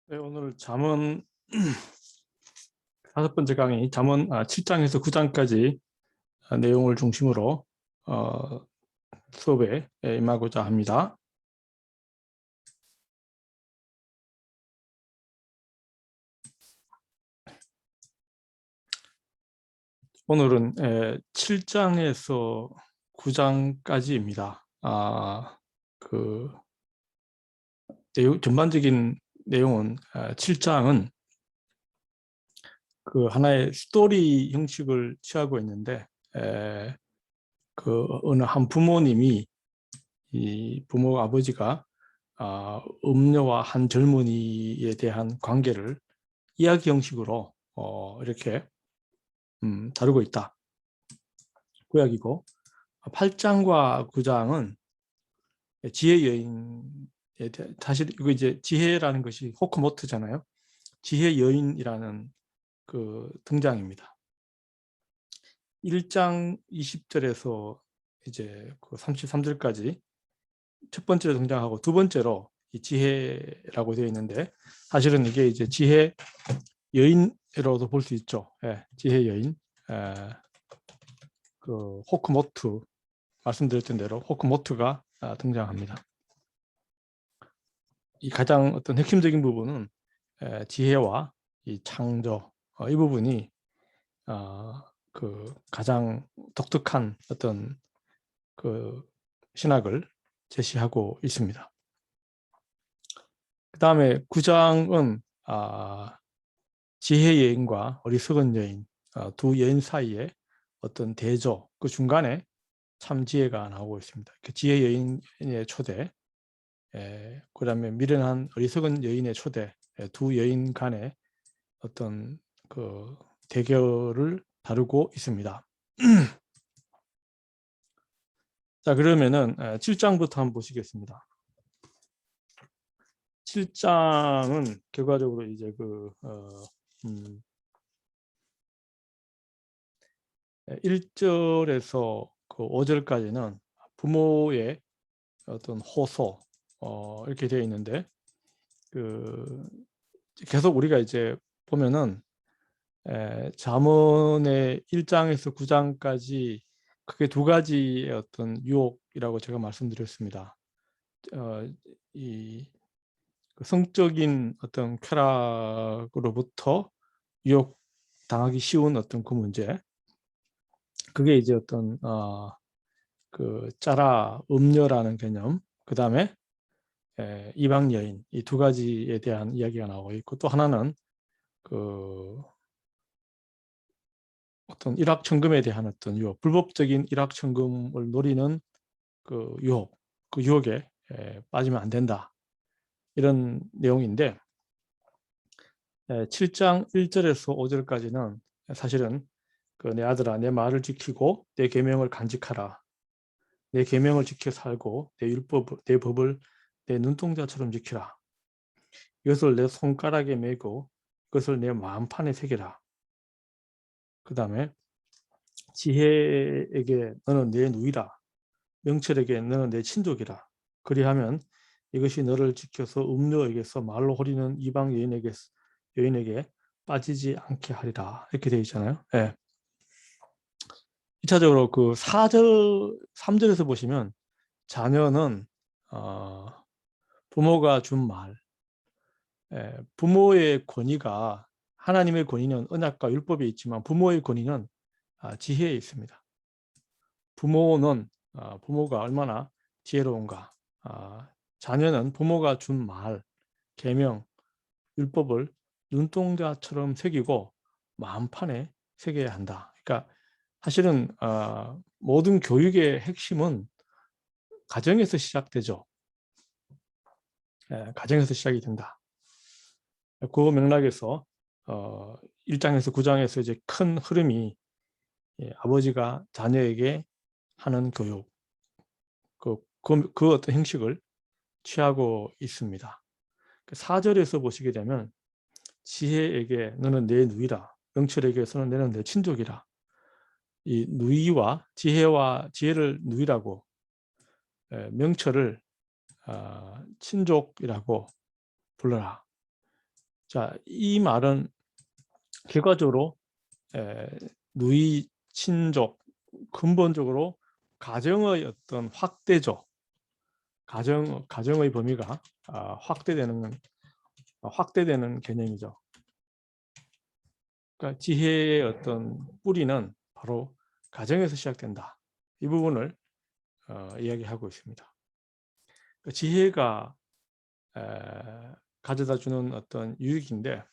네, 오늘 잠언 다섯 번째 강의 잠언 7장에서 9장까지 내용을 중심으로 수업에 임하고자 합니다. 오늘은 7장에서 9장까지입니다. 그 전반적인 내용은 7장은 그 하나의 스토리 형식을 취하고 있는데 그 어느 한 부모님이 이 부모 아버지가 음녀와 한 젊은이에 대한 관계를 이야기 형식으로 이렇게 다루고 있다. 구약이고 8장과 9장은 지혜 여인에 대한, 사실 이거 이제 지혜라는 것이 호크모트잖아요. 지혜 여인이라는 그 등장입니다. 1장 20절에서 이제 그 33절까지 첫 번째로 등장하고 두 번째로 이 지혜라고 되어 있는데 사실은 이게 이제 지혜 여인으로도 볼 수 있죠. 예, 지혜 여인. 그 호크모트 말씀드렸던 대로 호크모트가 등장합니다. 이 가장 어떤 핵심적인 부분은 지혜와 이 창조 이 부분이 그 가장 독특한 어떤 그 신학을 제시하고 있습니다. 그 다음에 9장은 지혜 여인과 어리석은 여인 두 여인 사이에 어떤 대조 그 중간에 참 지혜가 나오고 있습니다. 그 지혜 여인의 초대, 그 다음에 미련한 어리석은 여인의 초대, 두 여인 간의 어떤 그 대결을 다루고 있습니다. 자, 그러면은 7장부터 한번 보시겠습니다. 7장은 결과적으로 이제 1절에서 그 5절까지는 부모의 어떤 호소 이렇게 되어 있는데 그 계속 우리가 이제 보면은 잠언의 1장에서 9장까지 크게 두 가지의 어떤 유혹이라고 제가 말씀드렸습니다. 이 성적인 어떤 쾌락으로부터 유혹 당하기 쉬운 어떤 그 문제, 그게 이제 어떤 그 짜라 음녀라는 개념, 그 다음에 이방 여인, 이 두 가지에 대한 이야기가 나오고 있고, 또 하나는 그 어떤 일확천금에 대한 어떤 유혹, 불법적인 일확천금을 노리는 그 유혹, 그 유혹에 빠지면 안 된다, 이런 내용인데 7장 1절에서 5절까지는 사실은 그 내 아들아 내 말을 지키고 내 계명을 간직하라, 내 계명을 지켜 살고 내 율법 내 법을 내 눈동자처럼 지키라, 이것을 내 손가락에 메고 그것을 내 마음판에 새기라. 그 다음에 지혜에게 너는 내 누이라, 명철에게 너는 내 친족이라. 그리하면 이것이 너를 지켜서 음녀에게서 말로 호리는 이방 여인에게 빠지지 않게 하리라. 이렇게 되어 있잖아요. 네. 2차적으로 그 4절, 3절에서 보시면 자녀는 부모가 준 말, 부모의 권위가, 하나님의 권위는 언약과 율법에 있지만 부모의 권위는 지혜에 있습니다. 부모는 부모가 얼마나 지혜로운가. 자녀는 부모가 준 말, 계명, 율법을 눈동자처럼 새기고 마음판에 새겨야 한다. 그러니까 사실은 모든 교육의 핵심은 가정에서 시작되죠. 가정에서 시작이 된다. 그 맥락에서 1장에서 9장에서 이제 큰 흐름이 아버지가 자녀에게 하는 교육, 그 어떤 형식을 취하고 있습니다. 4절에서 보시게 되면 지혜에게 너는 내 누이라, 명철에게서는 너는 내 친족이라. 이 누이와 지혜를 누이라고, 명철을 친족이라고 불러라. 자, 이 말은 결과적으로 누이 친족 근본적으로 가정의 어떤 확대죠. 가정의 범위가 확대되는 개념이죠. 그러니까 지혜의 어떤 뿌리는 바로 가정에서 시작된다. 이 부분을 이야기하고 있습니다. 그러니까 지혜가 가져다 주는 어떤 유익인데,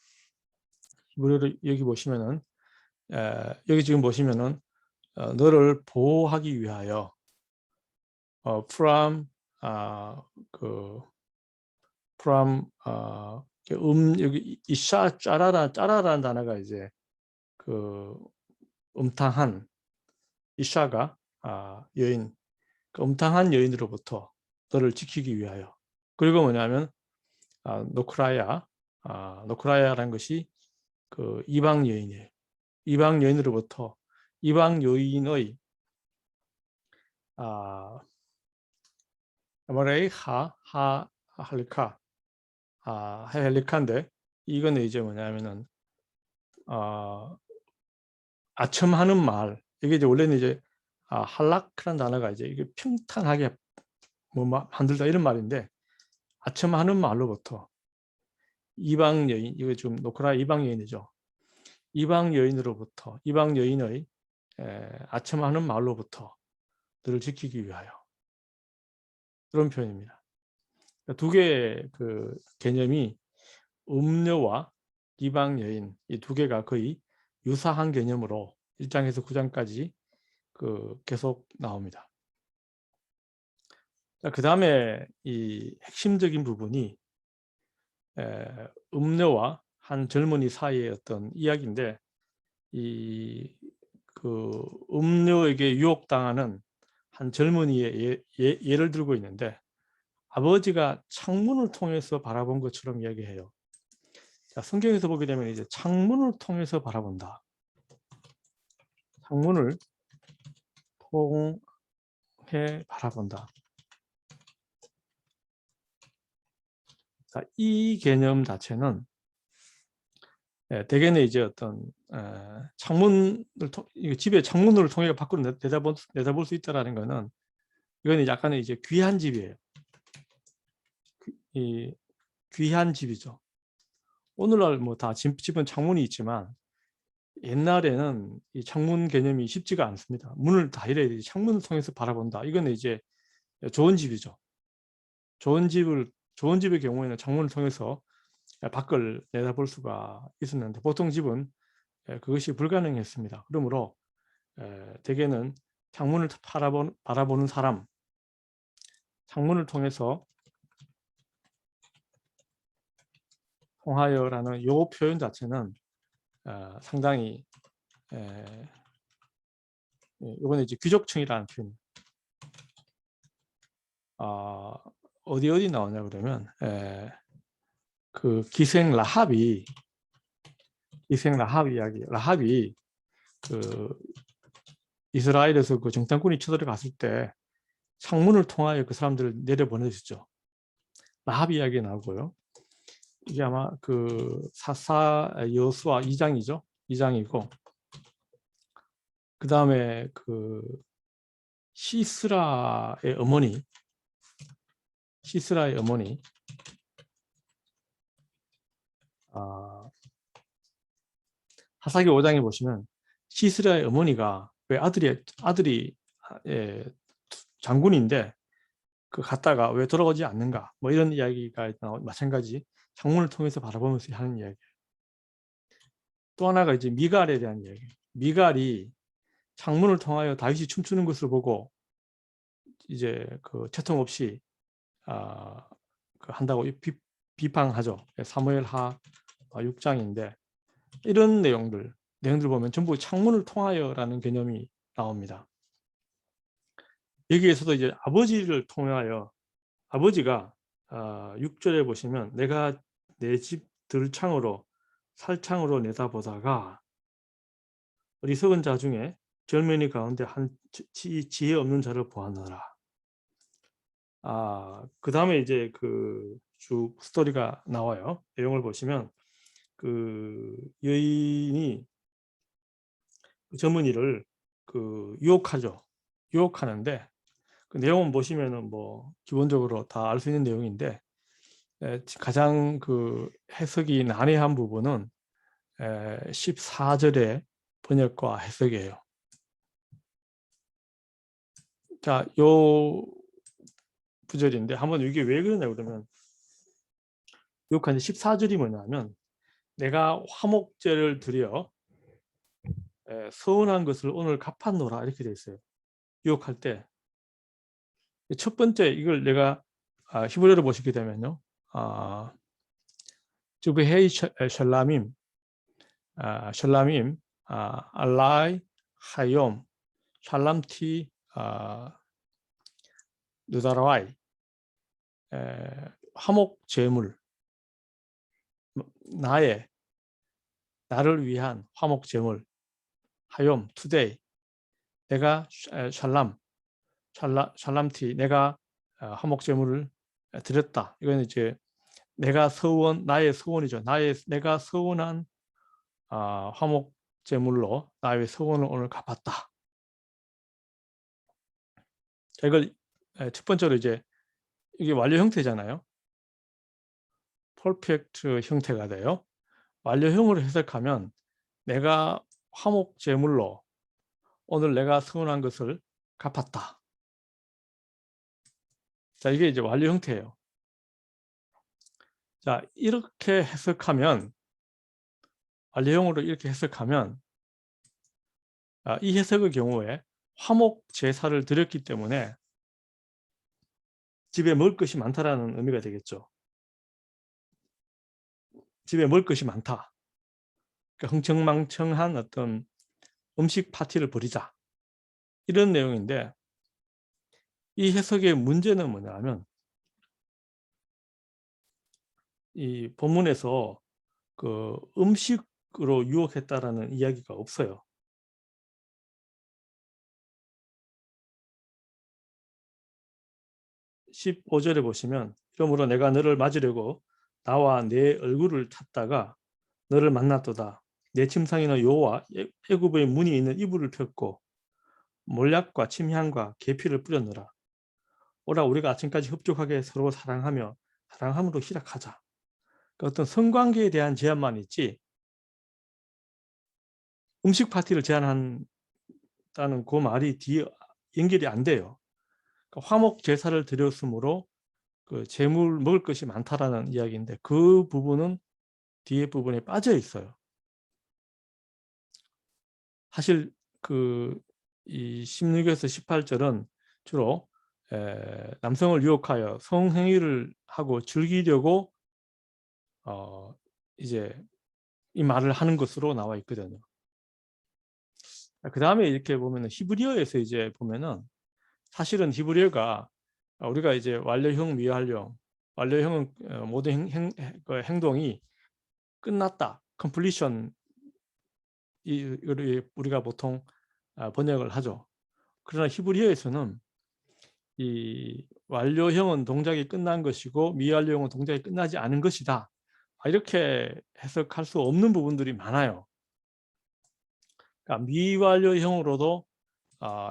무료를 여기 보시면은 여기 지금 보시면은 너를 보호하기 위하여 from from 여기 이샤 짜라라는 단어가 이제 그 음탕한 이샤가 여인, 그 음탕한 여인으로부터 너를 지키기 위하여. 그리고 뭐냐면 노크라야라는 것이 그 이방 여인이에요. 이방 여인으로부터 이방 여인의 아마레이 할리카 헬리카인데, 이거는 이제 뭐냐면은 아첨하는 말. 이게 이제 원래는 이제 할락이라는 단어가 이제 이게 평탄하게 뭐 만들다 이런 말인데, 아첨하는 말로부터 이방 여인, 이거 지금 노크라 이방 여인이죠. 이방 여인으로부터, 이방 여인의 아첨하는 말로부터 너를 지키기 위하여. 그런 표현입니다. 두 개의 그 개념이 음녀와 이방 여인, 이 두 개가 거의 유사한 개념으로 1장에서 9장까지 계속 나옵니다. 그 다음에 이 핵심적인 부분이 음녀와 한 젊은이 사이의 어떤 이야기인데, 이 음녀에게 유혹당하는 한 젊은이의 예를 들고 있는데, 아버지가 창문을 통해서 바라본 것처럼 이야기해요. 자, 성경에서 보게 되면 이제 창문을 통해서 바라본다. 창문을 통해 바라본다. 자, 이 개념 자체는 대개는 이제 어떤 창문을 집에 창문을 통해 밖으로 내다볼 수 있다라는 것은, 이건 약간의 이제 귀한 집이에요. 이 귀한 집이죠. 오늘날 뭐 다 집은 창문이 있지만 옛날에는 이 창문 개념이 쉽지가 않습니다. 문을 다 열어야 되지, 창문을 통해서 바라본다. 이건 이제 좋은 집이죠. 좋은 집의 경우에는 창문을 통해서 밖을 내다볼 수가 있었는데, 보통 집은 그것이 불가능했습니다. 그러므로 대개는 창문을 바라보는 사람, 창문을 통해서 통하여라는 이 표현 자체는 상당히 이거는 이제 귀족층이라는 표현. 어디 나오냐 그러면 그 기생 라합이 이야기. 라합이 그 이스라엘에서 그 정탐꾼이 쳐들어갔을 때 창문을 통하여 그 사람들을 내려보내주죠. 라합 이야기 나오고요. 이게 아마 그 여수와 2장이죠. 2장이고, 그 다음에 그 시스라의 어머니 사사기 5장에 보시면 시스라의 어머니가 왜 아들이 장군인데 갔다가 왜 돌아오지 않는가, 뭐 이런 이야기가 마찬가지 창문을 통해서 바라보면서 하는 이야기예요. 또 하나가 이제 미갈에 대한 이야기예요. 미갈이 창문을 통하여 다윗이 춤추는 것을 보고 이제 그 채통 없이 한다고 비판하죠. 사무엘하 6장인데, 이런 내용들 보면 전부 창문을 통하여라는 개념이 나옵니다. 여기에서도 이제 아버지를 통하여, 아버지가 6절에 보시면 내가 내 집 들창으로 살창으로 내다보다가 어리석은 자 중에 젊은이 가운데 한 지혜 없는 자를 보았노라. 그 다음에 이제 그 쭉 스토리가 나와요. 내용을 보시면 그 여인이 젊은이를 유혹하죠. 유혹하는데 그 내용은 보시면은 뭐 기본적으로 다 알 수 있는 내용인데 가장 해석이 난해한 부분은 14절의 번역과 해석이에요. 자, 요 구절인데 한번 이게 왜 그러냐 그러면 유혹한 14절이 뭐냐면 내가 화목제를 드려 서운한 것을 오늘 갚았노라 이렇게 돼 있어요. 유혹할 때 첫 번째 이걸 내가 히브리어로 보시게 되면요. 주브헤이 샬라밈 샬라밈 알라이 하욤 샬람티 누다라와이 화목 제물 나를 위한 화목 제물 하욤 투데이 내가 샬람티 내가 화목 제물을 드렸다. 이건 이제 내가 나의 서원이죠. 내가 서원한 화목 제물로 나의 서원을 오늘 갚았다. 자, 이걸 첫 번째로 이제 이게 완료 형태잖아요. 퍼펙트 형태가 돼요. 완료형으로 해석하면 내가 화목 제물로 오늘 내가 서원한 것을 갚았다. 자, 이게 이제 완료 형태예요. 자, 이렇게 해석하면 완료형으로 이렇게 해석하면 이 해석의 경우에 화목 제사를 드렸기 때문에 집에 먹을 것이 많다라는 의미가 되겠죠. 집에 먹을 것이 많다. 그러니까 흥청망청한 어떤 음식 파티를 벌이자. 이런 내용인데 이 해석의 문제는 뭐냐면 이 본문에서 음식으로 유혹했다라는 이야기가 없어요. 15절에 보시면 그러므로 내가 너를 맞으려고 나와 내 얼굴을 찾다가 너를 만났도다. 내 침상에는 요와 애굽의 문이 있는 이불을 폈고 몰약과 침향과 계피를 뿌렸노라. 오라 우리가 아침까지 흡족하게 서로 사랑함으로 희락하자. 그러니까 어떤 성관계에 대한 제한만 있지 음식 파티를 제한한다는 그 말이 뒤에 연결이 안 돼요. 그러니까 화목 제사를 드렸으므로 재물 먹을 것이 많다라는 이야기인데 그 부분은 뒤에 부분에 빠져 있어요. 사실 이 16에서 18절은 주로 남성을 유혹하여 성행위를 하고 즐기려고 이제 이 말을 하는 것으로 나와 있거든요. 그 다음에 이렇게 보면은 히브리어에서 이제 보면은 사실은 히브리어가 우리가 이제 완료형, 미완료형, 완료형은 모든 행동이 끝났다, completion 우리가 보통 번역을 하죠. 그러나 히브리어에서는 이 완료형은 동작이 끝난 것이고 미완료형은 동작이 끝나지 않은 것이다. 이렇게 해석할 수 없는 부분들이 많아요. 그러니까 미완료형으로도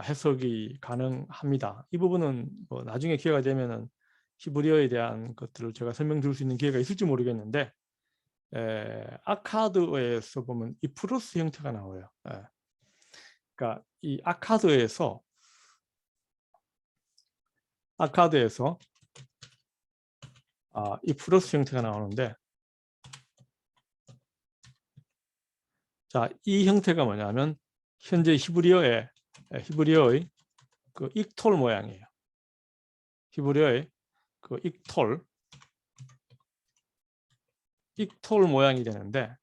해석이 가능합니다. 이 부분은 뭐 나중에 기회가 되면은 히브리어에 대한 것들을 제가 설명드릴 수 있는 기회가 있을지 모르겠는데 아카드에서 보면 이 플러스 형태가 나와요. 그러니까 이 아카드에서 이 플러스 형태가 나오는데 자, 이 형태가 뭐냐면 현재 히브리어의 익톨 모양이에요. 히브리어의 익톨 모양이 되는데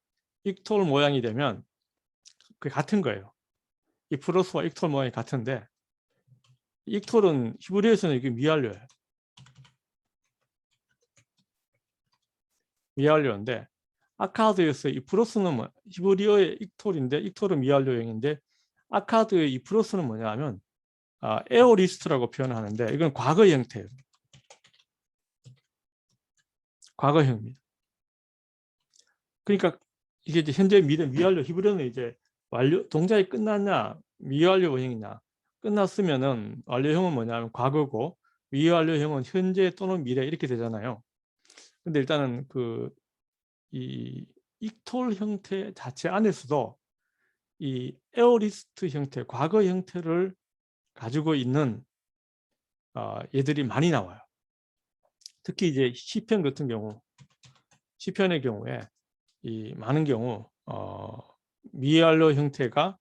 익톨 모양이 되면 그게 같은 거예요. 이 플러스와 익톨 모양이 같은데 익톨은 히브리어에서는 이게 미완료예요. 미완료인데 아카드에서 이 플러스는 히브리어의 익톨인데 익톨은 미완료형인데 아카드의 이 플러스는 뭐냐면 에어리스트라고 표현하는데 이건 과거 형태예요. 과거형입니다. 그러니까 이게 이제 현재, 미래, 미완료. 히브리어는 이제 완료, 동작이 끝났냐, 미완료형이냐. 끝났으면은 완료형은 뭐냐면 과거고, 미완료형은 현재 또는 미래 이렇게 되잖아요. 근데 일단은 이 이퀄 형태 자체 안에서도 이 에어리스트 형태, 과거 형태를 가지고 있는 얘들이 많이 나와요. 특히 이제 시편 같은 경우, 시편의 경우에 이 많은 경우 미완료 형태가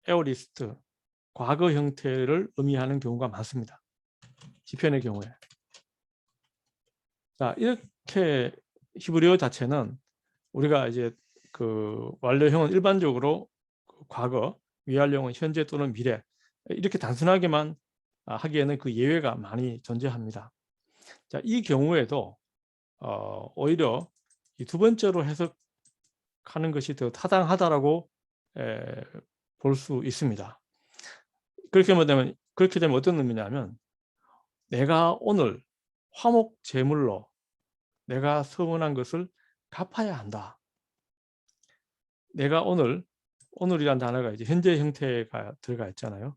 에어리스트, 과거 형태를 의미하는 경우가 많습니다. 시편의 경우에. 자, 이렇게 히브리어 자체는 우리가 이제 완료형은 일반적으로 과거, 미완료형은 현재 또는 미래, 이렇게 단순하게만 하기에는 그 예외가 많이 존재합니다. 자, 이 경우에도 오히려 이 두 번째로 해석하는 것이 더 타당하다라고 볼 수 있습니다. 그렇게 되면 어떤 의미냐면, 내가 오늘 화목 제물로 내가 서원한 것을 갚아야 한다. 내가 오늘이란 단어가 이제 현재 형태가 들어가 있잖아요.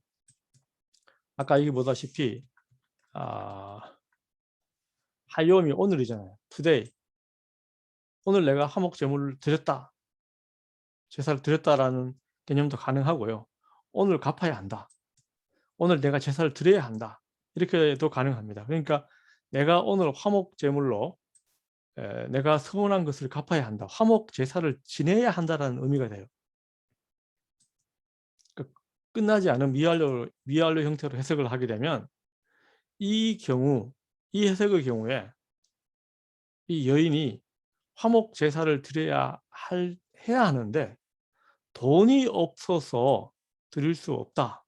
아까 얘기 보다시피 하요미 오늘이잖아요. today. 오늘 내가 화목 제물을 드렸다. 제사를 드렸다라는 개념도 가능하고요. 오늘 갚아야 한다. 오늘 내가 제사를 드려야 한다. 이렇게도 가능합니다. 그러니까 내가 오늘 화목 제물로 내가 서원한 것을 갚아야 한다. 화목 제사를 지내야 한다라는 의미가 돼요. 그러니까 끝나지 않은 미완료 형태로 해석을 하게 되면, 이 해석의 경우에 이 여인이 화목 제사를 해야 하는데 돈이 없어서 드릴 수 없다.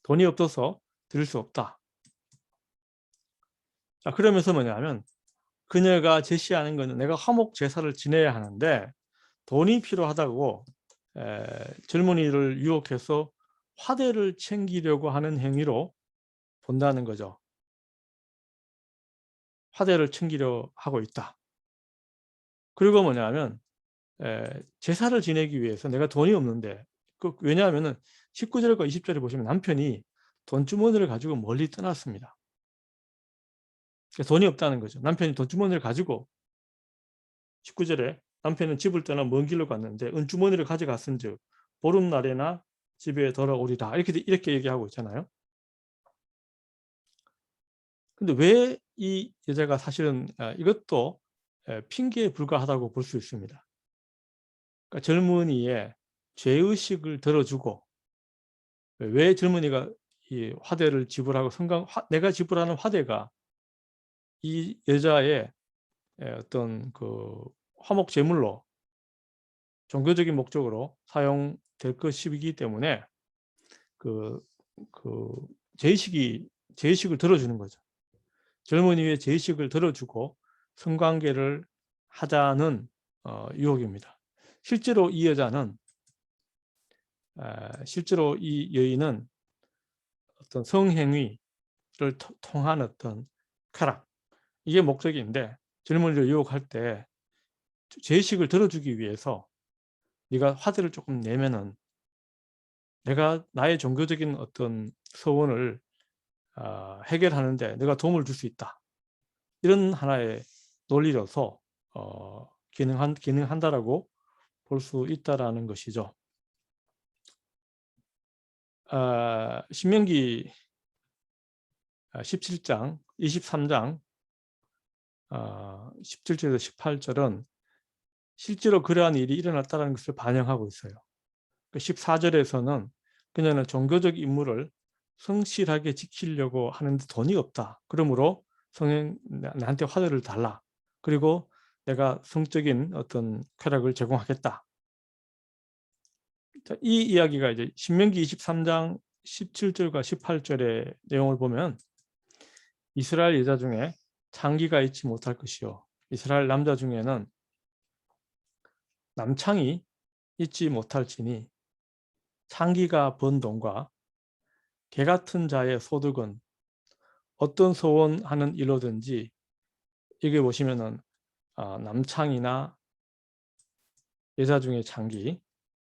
돈이 없어서 드릴 수 없다. 자, 그러면서 뭐냐면, 그녀가 제시하는 것은 내가 화목 제사를 지내야 하는데 돈이 필요하다고 젊은이를 유혹해서 화대를 챙기려고 하는 행위로 본다는 거죠. 화대를 챙기려 하고 있다. 그리고 뭐냐면 제사를 지내기 위해서 내가 돈이 없는데, 왜냐하면 19절과 20절에 보시면 남편이 돈주머니를 가지고 멀리 떠났습니다. 돈이 없다는 거죠. 남편이 돈주머니를 가지고, 19절에 남편은 집을 떠나 먼 길로 갔는데 은주머니를 가져갔은 즉 보름날에나 집에 돌아오리라. 이렇게 얘기하고 있잖아요. 근데 왜 이 여자가 사실은 이것도 핑계에 불과하다고 볼 수 있습니다. 그러니까 젊은이의 죄의식을 들어주고, 왜 젊은이가 이 화대를 지불하고, 내가 지불하는 화대가 이 여자의 어떤 화목 제물로 종교적인 목적으로 사용될 것이기 때문에 죄의식을 들어주는 거죠. 젊은이의 죄의식을 들어주고 성관계를 하자는 유혹입니다. 실제로 이 여인은 어떤 성행위를 통한 어떤 쾌락, 이게 목적인데, 젊은이를 유혹할 때 죄의식을 들어주기 위해서 네가 화대를 조금 내면은 내가 나의 종교적인 어떤 서원을 해결하는데 내가 도움을 줄 수 있다. 이런 하나의 논리로서 기능한다라고 볼 수 있다라는 것이죠. 신명기 17장, 23장 17절에서 18절은 실제로 그러한 일이 일어났다는 것을 반영하고 있어요. 14절에서는 그녀는 종교적 임무를 성실하게 지키려고 하는데 돈이 없다. 그러므로 나한테 화대를 달라. 그리고 내가 성적인 어떤 쾌락을 제공하겠다. 자, 이 이야기가 이제 신명기 23장 17절과 18절의 내용을 보면, 이스라엘 여자 중에 창기가 있지 못할 것이요 이스라엘 남자 중에는 남창이 있지 못할지니 창기가 번 돈과 개 같은 자의 소득은 어떤 소원하는 일로든지, 여기 보시면은 남창이나 여자 중에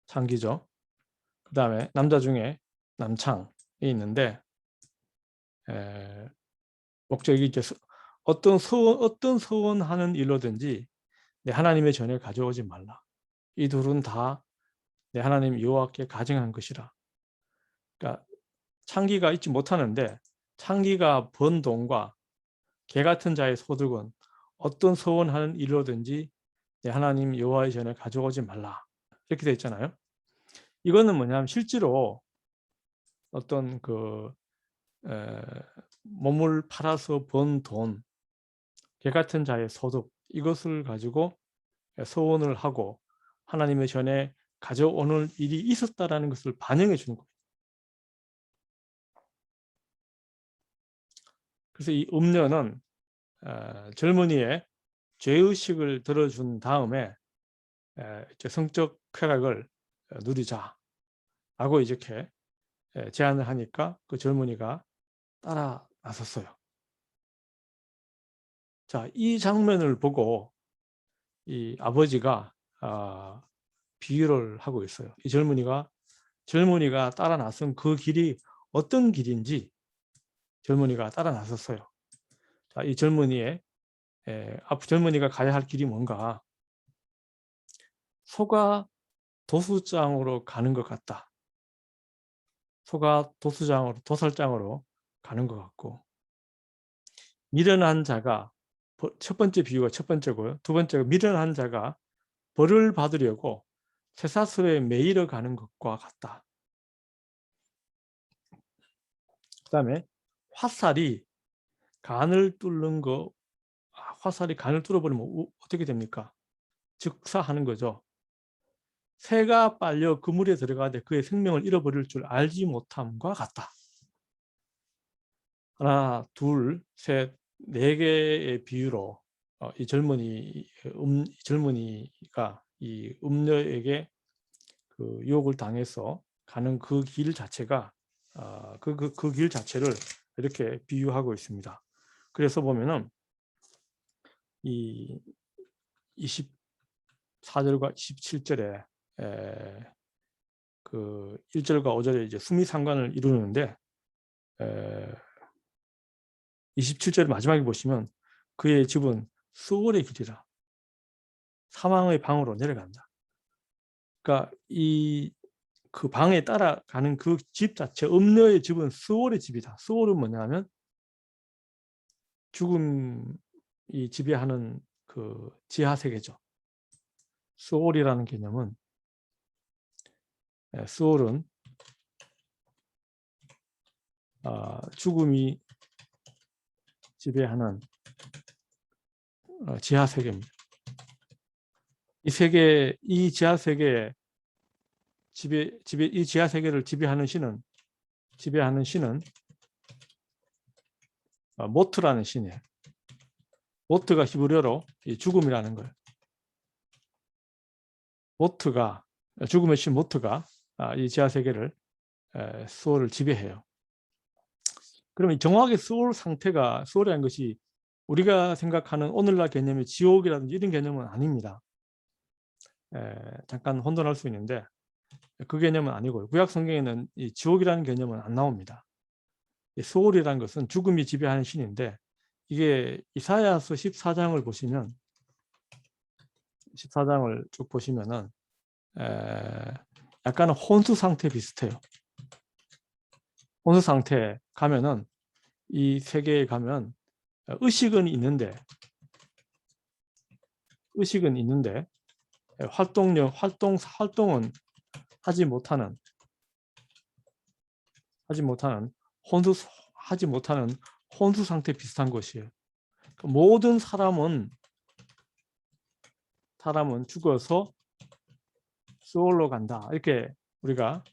창기죠. 그 다음에 남자 중에 남창이 있는데, 목적이 이제 어떤 서원하는 일로든지 내 하나님의 전에 가져오지 말라. 이 둘은 다 내 하나님 여호와께 가증한 것이라. 그러니까 창기가 있지 못하는데 창기가 번 돈과 개 같은 자의 소득은 어떤 서원하는 일로든지 내 하나님 여호와의 전에 가져오지 말라. 이렇게 되어 있잖아요. 이거는 뭐냐면 실제로 어떤 몸을 팔아서 번 돈, 개 같은 자의 소득, 이것을 가지고 서원을 하고 하나님의 전에 가져오는 일이 있었다라는 것을 반영해 주는 거예요. 그래서 이 음녀는 젊은이의 죄의식을 들어준 다음에 이제 성적 쾌락을 누리자라고 이렇게 제안을 하니까 그 젊은이가 따라 나섰어요. 자, 이 장면을 보고 이 아버지가 비유를 하고 있어요. 이 젊은이가 따라 나선 그 길이 어떤 길인지 젊은이가 따라 나섰어요. 자, 이 젊은이가 가야 할 길이 뭔가? 소가 도수장으로 가는 것 같다. 소가 도살장으로 가는 것 같고, 미련한 자가, 첫 번째 비유가 첫 번째고요. 두 번째가 미련한 자가 벌을 받으려고 쇠사슬에 매이러 가는 것과 같다. 그 다음에 화살이 간을 뚫는 거, 화살이 간을 뚫어버리면 어떻게 됩니까? 즉사하는 거죠. 새가 빨려 그물에 들어가되 그의 생명을 잃어버릴 줄 알지 못함과 같다. 하나, 둘, 셋, 네 개의 비유로 이 젊은이가 이 음녀에게 그 유혹을 당해서 가는 그 길 자체가 그 길 자체를 이렇게 비유하고 있습니다. 그래서 보면은 이 24절과 27절에 그 1절과 5절에 이제 수미상관을 이루는데 27절 마지막에 보시면 그의 집은 수월의 길이라 사망의 방으로 내려간다. 그러니까 그 방에 따라가는 그 집 자체, 음녀의 집은 수월의 집이다. 수월은 뭐냐면 죽음이 지배하는 그 지하세계죠. 수월이라는 개념은 수월은 죽음이 지배하는 지하세계입니다. 이 지하세계에 이 지하세계를 지배하는 신은 모트라는 신이에요. 모트가 히브리어로 죽음이라는 거예요. 죽음의 신 모트가 이 지하세계를 수월을 지배해요. 그러면 정확하게 수월이라는 것이 우리가 생각하는 오늘날 개념의 지옥이라든지 이런 개념은 아닙니다. 잠깐 혼돈할 수 있는데 그 개념은 아니고요. 구약 성경에는 이 지옥이라는 개념은 안 나옵니다. 수월이라는 것은 죽음이 지배하는 신인데 이게 이사야서 14장을 보시면 14장을 쭉 보시면은 약간 혼수 상태 비슷해요. 혼수 상태에 가면은 이 세계에 가면 의식은 있는데 활동은 하지 못하는 혼수 상태 비슷한 것이에요. 모든 사람은 죽어서 수월로 간다. 이렇게 우리가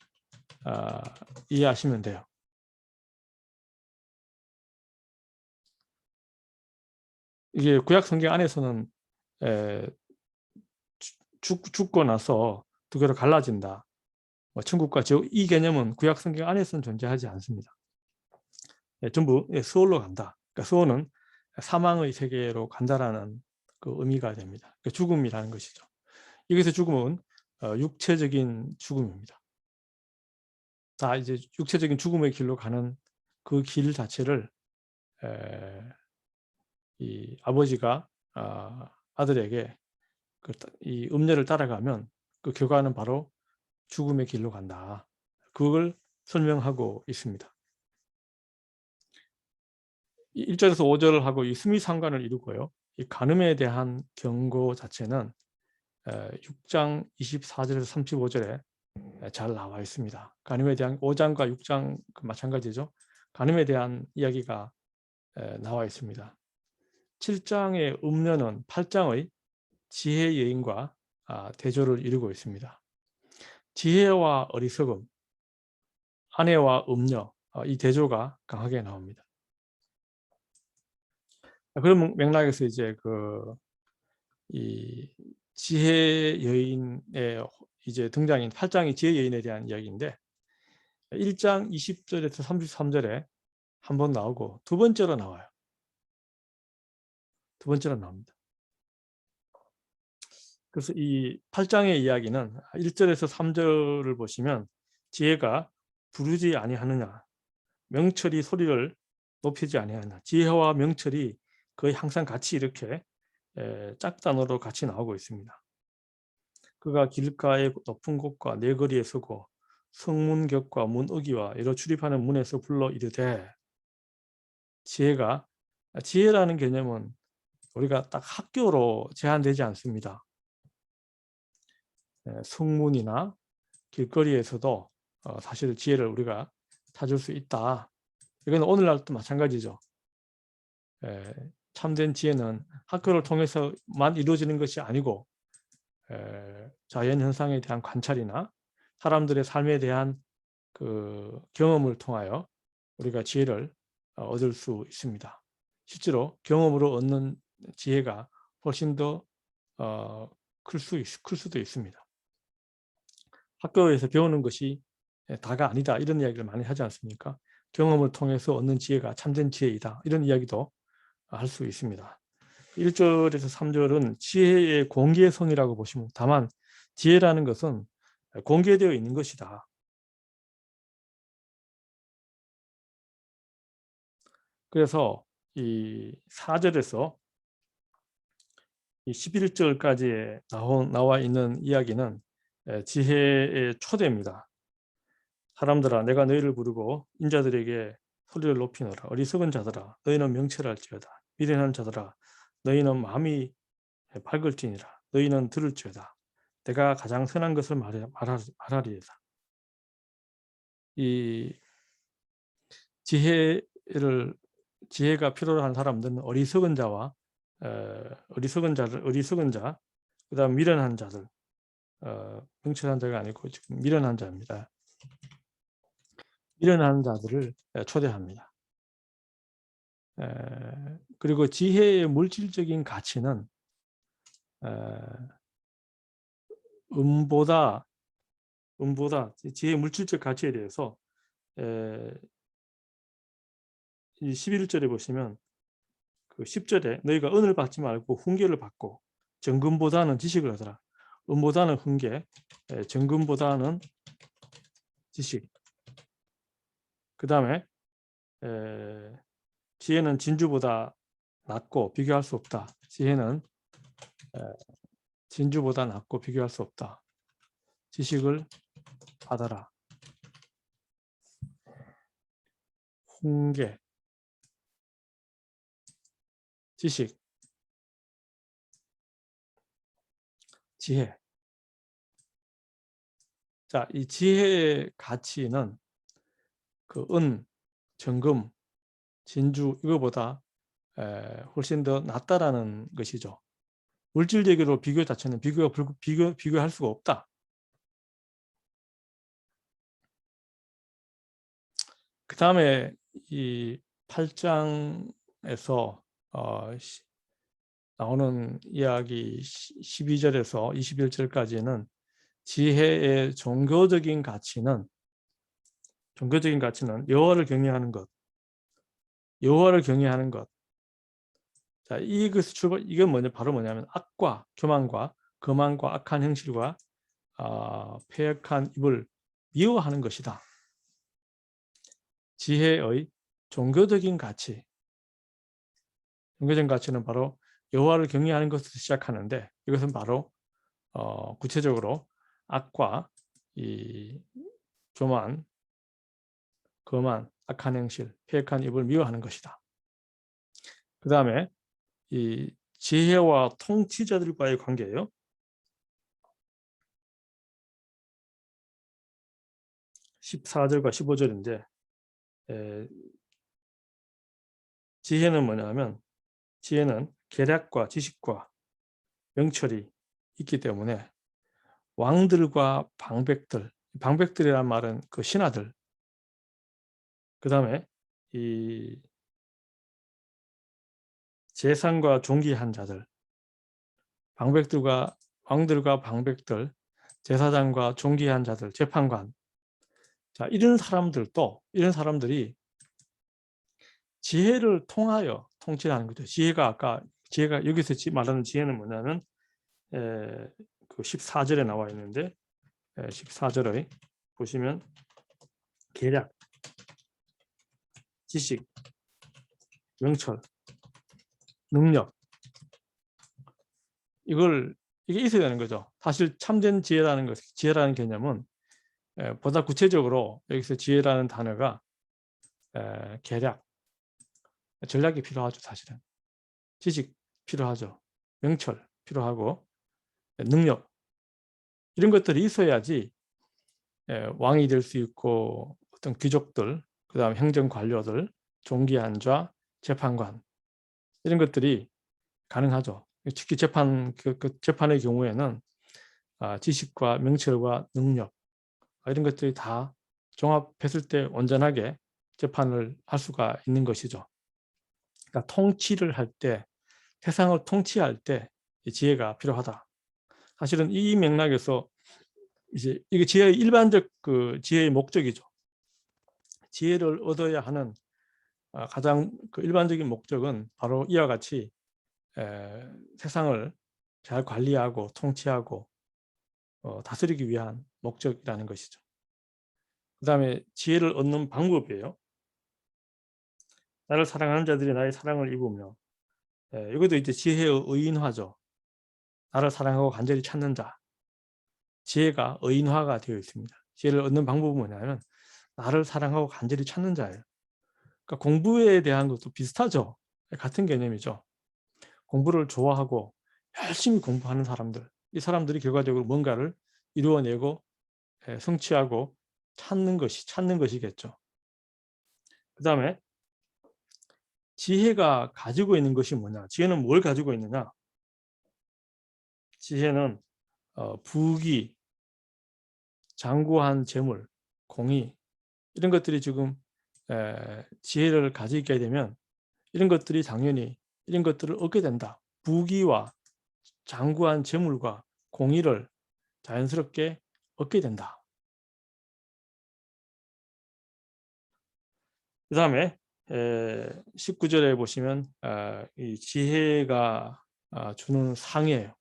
이해하시면 돼요. 이게 구약 성경 안에서는 죽고 나서 두 개로 갈라진다. 천국과 지옥 이 개념은 구약 성경 안에서는 존재하지 않습니다. 전부 수월로 간다. 그러니까 수월은 사망의 세계로 간다라는 그 의미가 됩니다. 그러니까 죽음이라는 것이죠. 여기서 죽음은 육체적인 죽음입니다. 다 이제 육체적인 죽음의 길로 가는 그 길 자체를 이 아버지가 아들에게 이 음녀를 따라가면 그 결과는 바로 죽음의 길로 간다. 그걸 설명하고 있습니다. 1절에서 5절하고 이 수미상관을 이루고요. 이 간음에 대한 경고 자체는 6장 24절에서 35절에 잘 나와 있습니다. 간음에 대한 5장과 6장 마찬가지죠. 간음에 대한 이야기가 나와 있습니다. 7장의 음녀는 8장의 지혜 여인과 대조를 이루고 있습니다. 지혜와 어리석음, 아내와 음녀, 이 대조가 강하게 나옵니다. 그런 맥락에서 이제 이 지혜 여인의 이제 등장인 8장이 지혜 여인에 대한 이야기인데 1장 20절에서 33절에 한 번 나오고 두 번째로 나와요. 두 번째로 나옵니다. 그래서 이 8장의 이야기는 1절에서 3절을 보시면 지혜가 부르지 아니하느냐, 명철이 소리를 높이지 아니하느냐. 지혜와 명철이 거의 항상 같이 이렇게 짝단어로 같이 나오고 있습니다. 그가 길가의 높은 곳과 내거리에 서고 성문격과 문어기와 여러 출입하는 문에서 불러 이르되. 지혜라는 개념은 우리가 딱 학교로 제한되지 않습니다. 성문이나 길거리에서도 사실 지혜를 우리가 찾을 수 있다. 이건 오늘날도 마찬가지죠. 참된 지혜는 학교를 통해서만 이루어지는 것이 아니고 자연현상에 대한 관찰이나 사람들의 삶에 대한 그 경험을 통하여 우리가 지혜를 얻을 수 있습니다. 실제로 경험으로 얻는 지혜가 훨씬 더 클 수도 있습니다. 학교에서 배우는 것이 다가 아니다 이런 이야기를 많이 하지 않습니까? 경험을 통해서 얻는 지혜가 참된 지혜이다 이런 이야기도 할 수 있습니다. 1절에서 3절은 지혜의 공개성이라고 보시면 다만 지혜라는 것은 공개되어 있는 것이다. 그래서 이 4절에서 이 11절까지 나와 있는 이야기는 지혜의 초대입니다. 사람들아 내가 너희를 부르고 인자들에게 소리를 높이노라. 어리석은 자들아 너희는 명철할지어다. 미련한 자들아 너희는 마음이 밝을지니라. 너희는 들을지어다. 내가 가장 선한 것을 말하리이다. 이 지혜가 필요로 한 사람들은 어리석은 자와 어리석은 자, 그다음 미련한 자들, 명철한 자가 아니고 지금 미련한 자입니다. 미련한 자들을 초대합니다. 그리고 지혜의 물질적인 가치는 음보다 지혜의 물질적 가치에 대해서 이 11절에 보시면 그 10절에 너희가 은을 받지 말고 훈계를 받고 정금보다는 지식을 하더라. 은보다는 훈계, 정금보다는 지식. 그 다음에 지혜는 진주보다 낮고 비교할 수 없다. 지혜는 진주보다 낮고 비교할 수 없다. 지식을 받아라. 훈계, 지식, 지혜. 자, 이 지혜의 가치는 그 은, 정금, 진주 이거보다 훨씬 더 낫다라는 것이죠. 물질적으로 비교 자체는 비교할 수가 없다. 그 다음에 이 8장에서 나오는 이야기 12절에서 21절까지는 지혜의 종교적인 가치는 여호와를 경외하는 것. 자, 이건 바로 뭐냐면 악과 교만과 거만과 악한 행실과 패역한 입을 미워하는 것이다. 지혜의 종교적인 가치, 종교적인 가치는 바로 여호와를 경외하는 것에서 시작하는데 이것은 바로 구체적으로 악과 이 교만, 거만, 악한 행실, 패역한 입을 미워하는 것이다. 그 다음에 이 지혜와 통치자들과의 관계예요. 14절과 15절인데 지혜는 뭐냐면 지혜는 계략과 지식과 명철이 있기 때문에 왕들과 방백들, 방백들이란 말은 그 신하들, 그 다음에 이 재산과 존귀한 자들, 방백들과 왕들과 방백들, 제사장과 존귀한 자들, 재판관, 자 이런 사람들이 지혜를 통하여 통치하는 거죠. 지혜가 여기서 말하는 지혜는 뭐냐면 그 14절에 나와 있는데 14절에 보시면 계략, 지식, 명철, 능력 이게 있어야 되는 거죠. 사실 참된 지혜라는 개념은 보다 구체적으로 여기서 지혜라는 단어가 계략, 전략이 필요하죠. 사실은 지식 필요하죠. 명철 필요하고 능력 이런 것들이 있어야지 왕이 될 수 있고 어떤 귀족들, 그 다음 행정 관료들, 종기한 자, 재판관 이런 것들이 가능하죠. 특히 재판의 경우에는 지식과 명철과 능력 이런 것들이 다 종합했을 때 온전하게 재판을 할 수가 있는 것이죠. 그러니까 통치를 할 때, 세상을 통치할 때 지혜가 필요하다. 사실은 이 맥락에서 이제 이게 지혜의 일반적 그 지혜의 목적이죠. 지혜를 얻어야 하는 가장 그 일반적인 목적은 바로 이와 같이 세상을 잘 관리하고 통치하고 다스리기 위한 목적이라는 것이죠. 그 다음에 지혜를 얻는 방법이에요. 나를 사랑하는 자들이 나의 사랑을 입으며 이것도 이제 지혜의 의인화죠. 나를 사랑하고 간절히 찾는 자. 지혜가 의인화가 되어 있습니다. 지혜를 얻는 방법은 뭐냐면 나를 사랑하고 간절히 찾는 자예요. 그러니까 공부에 대한 것도 비슷하죠. 같은 개념이죠. 공부를 좋아하고 열심히 공부하는 사람들. 이 사람들이 결과적으로 뭔가를 이루어내고 성취하고 찾는 것이겠죠. 그 다음에 지혜가 가지고 있는 것이 뭐냐? 지혜는 뭘 가지고 있느냐? 지혜는 부귀, 장구한 재물, 공의 이런 것들이 지금 지혜를 가지게 되면 이런 것들이 당연히 이런 것들을 얻게 된다. 부귀와 장구한 재물과 공의를 자연스럽게 얻게 된다. 그 다음에 19절에 보시면 이 지혜가 주는 상이에요.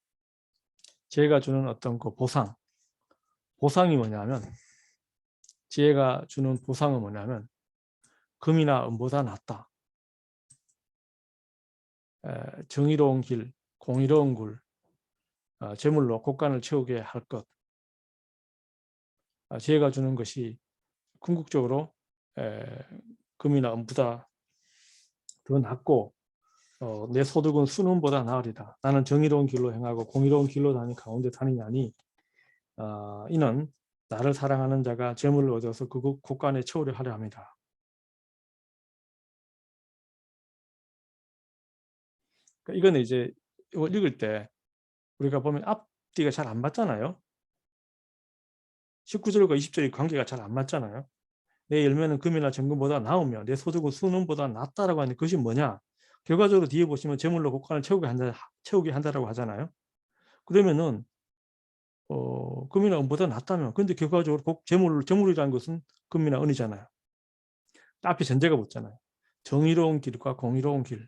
지혜가 주는 어떤 그 보상이 뭐냐면 지혜가 주는 보상은 뭐냐면 금이나 은보다 낫다. 정의로운 길, 공의로운 굴, 재물로 곳간을 채우게 할 것. 지혜가 주는 것이 궁극적으로 금이나 은보다 더 낫고 내 소득은 수능보다 나으리다. 나는 정의로운 길로 행하고 공의로운 길로 가운데 다니냐니 이는 나를 사랑하는 자가 재물을 얻어서 그 곳간에 채우려 하려 합니다. 그러니까 이건 이제 이걸 읽을 때 우리가 보면 앞뒤가 잘 안 맞잖아요. 19절과 20절의 관계가 잘 안 맞잖아요. 내 열매는 금이나 정금보다 나으며 내 소득은 수능보다 낫다라고 하는데 그것이 뭐냐? 결과적으로 뒤에 보시면 재물로 곳간을 채우게 한다라고 하잖아요. 그러면은 금이나 은보다 낫다면 근데 결과적으로 재물이라는 것은 금이나 은이잖아요. 앞에 전제가 붙잖아요. 정의로운 길과 공의로운 길.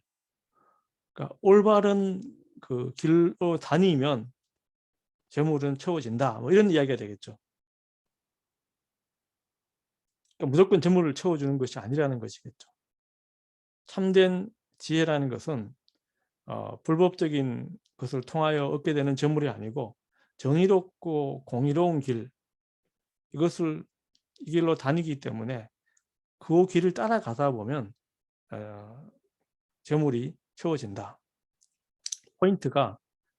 그러니까 올바른 그 길로 다니면 재물은 채워진다. 뭐 이런 이야기가 되겠죠. 그러니까 무조건 재물을 채워주는 것이 아니라는 것이겠죠. 참된 지혜라는 것은 불법적인 것을 통하여 얻게 되는 재물이 아니고 정의롭고 공의로운 길, 이 길로 다니기 때문에 그 길을 따라가다 보면 재물이 채워진다. 포인트가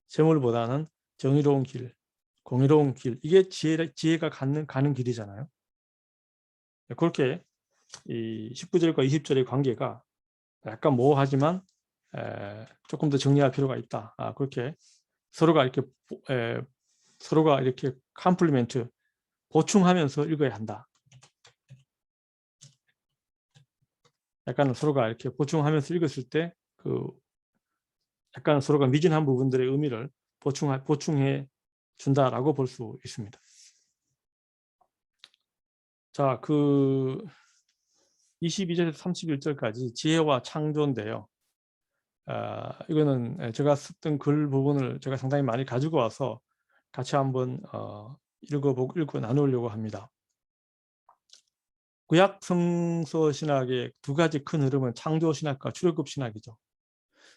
재물보다는 정의로운 길, 공의로운 길, 이게 지혜가 가는 길이잖아요. 그렇게 이 19절과 20절의 관계가 약간 모호하지만 조금 더 정리할 필요가 있다. 그렇게 서로가 이렇게 컴플리멘트, 보충하면서 읽어야 한다. 약간 서로가 이렇게 보충하면서 읽었을 때 약간 서로가 미진한 부분들의 의미를 보충해 준다라고 볼 수 있습니다. 자, 22절에서 31절까지 지혜와 창조인데요. 이거는 제가 썼던 글 부분을 제가 상당히 많이 가지고 와서 같이 한번 읽고 나누려고 합니다. 구약 성서 신학의 두 가지 큰 흐름은 창조 신학과 출애굽 신학이죠.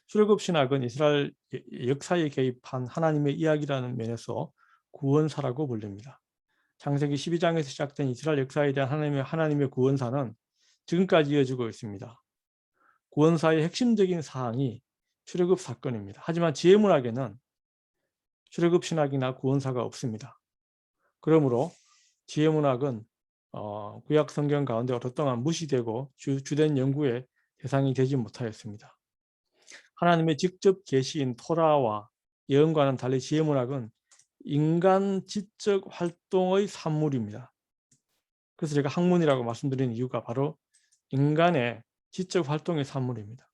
출애굽 신학은 이스라엘 역사에 개입한 하나님의 이야기라는 면에서 구원사라고 불립니다. 창세기 12장에서 시작된 이스라엘 역사에 대한 하나님의 구원사는 지금까지 이어지고 있습니다. 구원사의 핵심적인 사항이 출애굽 사건입니다. 하지만 지혜문학에는 출애굽 신학이나 구원사가 없습니다. 그러므로 지혜문학은 구약 성경 가운데 오랫동안 무시되고 주된 연구의 대상이 되지 못하였습니다. 하나님의 직접 계시인 토라와 예언과는 달리 지혜문학은 인간 지적 활동의 산물입니다. 그래서 제가 학문이라고 말씀드린 이유가 바로 인간의 지적 활동의 산물입니다.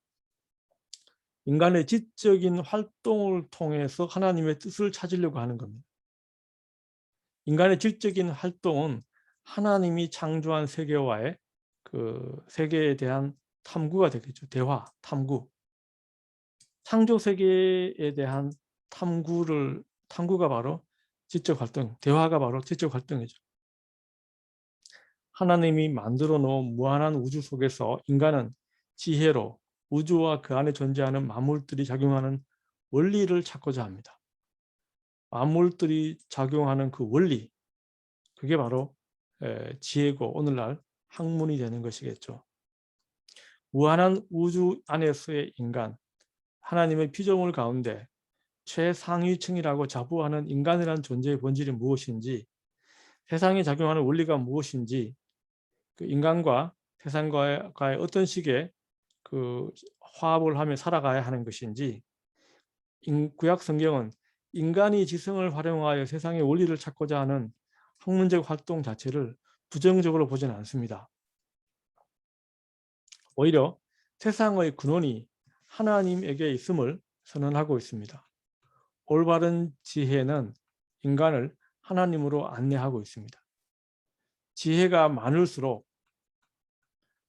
인간의 지적인 활동을 통해서 하나님의 뜻을 찾으려고 하는 겁니다. 인간의 지적인 활동은 하나님이 창조한 세계와의 그 세계에 대한 탐구가 되겠죠. 대화, 탐구. 창조 세계에 대한 탐구가 바로 지적 활동, 대화가 바로 지적 활동이죠. 하나님이 만들어 놓은 무한한 우주 속에서 인간은 지혜로 우주와 그 안에 존재하는 만물들이 작용하는 원리를 찾고자 합니다. 만물들이 작용하는 그 원리, 그게 바로 지혜고 오늘날 학문이 되는 것이겠죠. 무한한 우주 안에서의 인간, 하나님의 피조물 가운데 최상위층이라고 자부하는 인간이라는 존재의 본질이 무엇인지, 세상에 작용하는 원리가 무엇인지, 그 인간과 세상과의 어떤 식의 그 화합을 하며 살아가야 하는 것인지, 구약 성경은 인간이 지성을 활용하여 세상의 원리를 찾고자 하는 학문적 활동 자체를 부정적으로 보지는 않습니다. 오히려 세상의 근원이 하나님에게 있음을 선언하고 있습니다. 올바른 지혜는 인간을 하나님으로 안내하고 있습니다. 지혜가 많을수록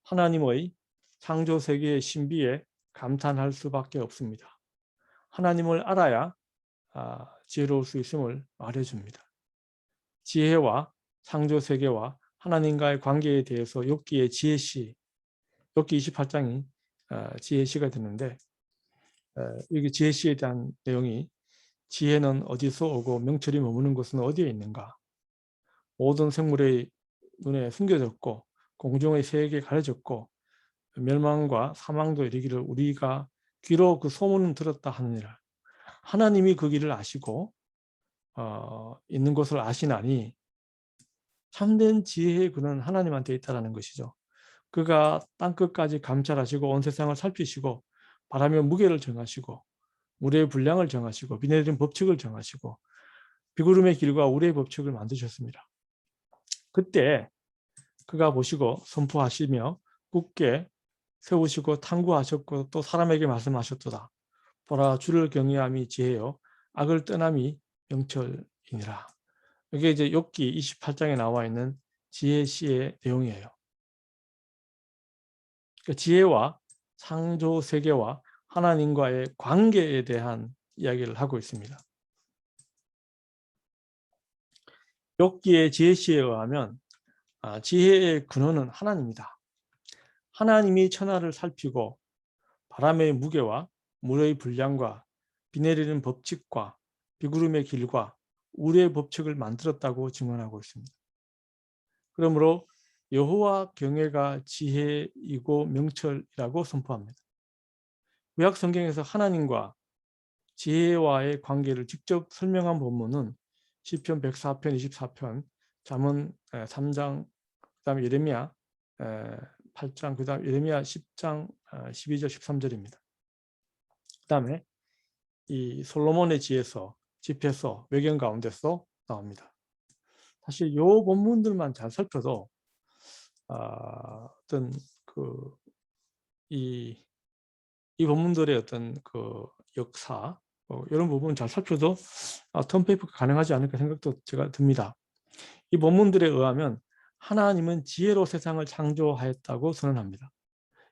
하나님의 창조 세계의 신비에 감탄할 수밖에 없습니다. 하나님을 알아야 지혜로울 수 있음을 말해줍니다. 지혜와 창조 세계와 하나님과의 관계에 대해서 욥기의 지혜시, 욥기 28장이 지혜시가 되는데, 여기 지혜시에 대한 내용이 지혜는 어디서 오고 명철이 머무는 곳은 어디에 있는가? 모든 생물의 눈에 숨겨졌고 공중의 새에게 가려졌고 멸망과 사망도 이르기를 우리가 귀로 그 소문은 들었다 하느니라. 하나님이 그 길을 아시고 있는 것을 아시나니 참된 지혜의 근은 하나님한테 있다는 것이죠. 그가 땅끝까지 감찰하시고 온 세상을 살피시고 바람의 무게를 정하시고 물의 분량을 정하시고 비 내리는 법칙을 정하시고 비구름의 길과 우레의 법칙을 만드셨습니다. 그때 그가 보시고 선포하시며 굳게 세우시고 탐구하셨고 또 사람에게 말씀하셨도다. 보라, 주를 경외함이 지혜요 악을 떠남이 명철이니라. 이게 이제 욥기 28장에 나와 있는 지혜시의 내용이에요. 그러니까 지혜와 창조 세계와 하나님과의 관계에 대한 이야기를 하고 있습니다. 욥기의 지혜시에 의하면 지혜의 근원은 하나님이다. 하나님이 천하를 살피고 바람의 무게와 물의 분량과 비 내리는 법칙과 비구름의 길과 우리의 법칙을 만들었다고 증언하고 있습니다. 그러므로 여호와 경외가 지혜이고 명철이라고 선포합니다. 구약 성경에서 하나님과 지혜와의 관계를 직접 설명한 본문은 시편 104편, 24편, 잠언 3장, 그다음에 예레미야 8장, 그다음 예레미야 10장 12절, 13절입니다. 그다음에 이 솔로몬의 집에서 외경 가운데서 나옵니다. 사실 이 본문들만 잘 살펴도 어떤 이 본문들의 어떤 역사 이런 부분을 잘 살펴도 턴페이퍼가 가능하지 않을까 생각도 제가 듭니다. 이 본문들에 의하면 하나님은 지혜로 세상을 창조하였다고 선언합니다.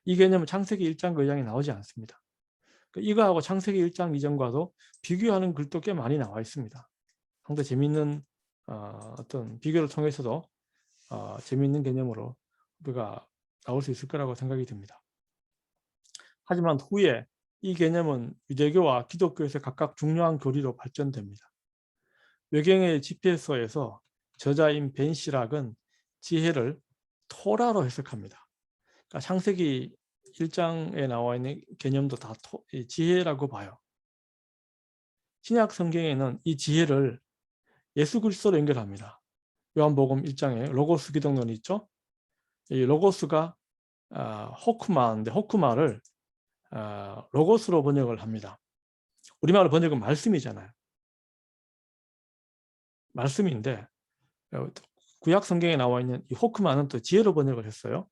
이 개념은 창세기 1장 그 2장에 나오지 않습니다. 이거하고 창세기 1장 2장과도 비교하는 글도 꽤 많이 나와 있습니다. 상당히 재미있는 어떤 비교를 통해서도 재미있는 개념으로 우리가 나올 수 있을 거라고 생각이 듭니다. 하지만 후에 이 개념은 유대교와 기독교에서 각각 중요한 교리로 발전됩니다. 외경의 집회서에서 저자인 벤 시락은 지혜를 토라로 해석합니다. 그러니까 창세기 1장에 나와 있는 개념도 다 지혜라고 봐요. 신약 성경에는 이 지혜를 예수 그리스도로 연결합니다. 요한복음 1장에 로고스 기독론이 있죠. 이 로고스가 호크마인데 호크마를 로고스로 번역을 합니다. 우리말로 번역은 말씀이잖아요. 말씀인데 구약 성경에 나와 있는 이 호크마는 또 지혜로 번역을 했어요.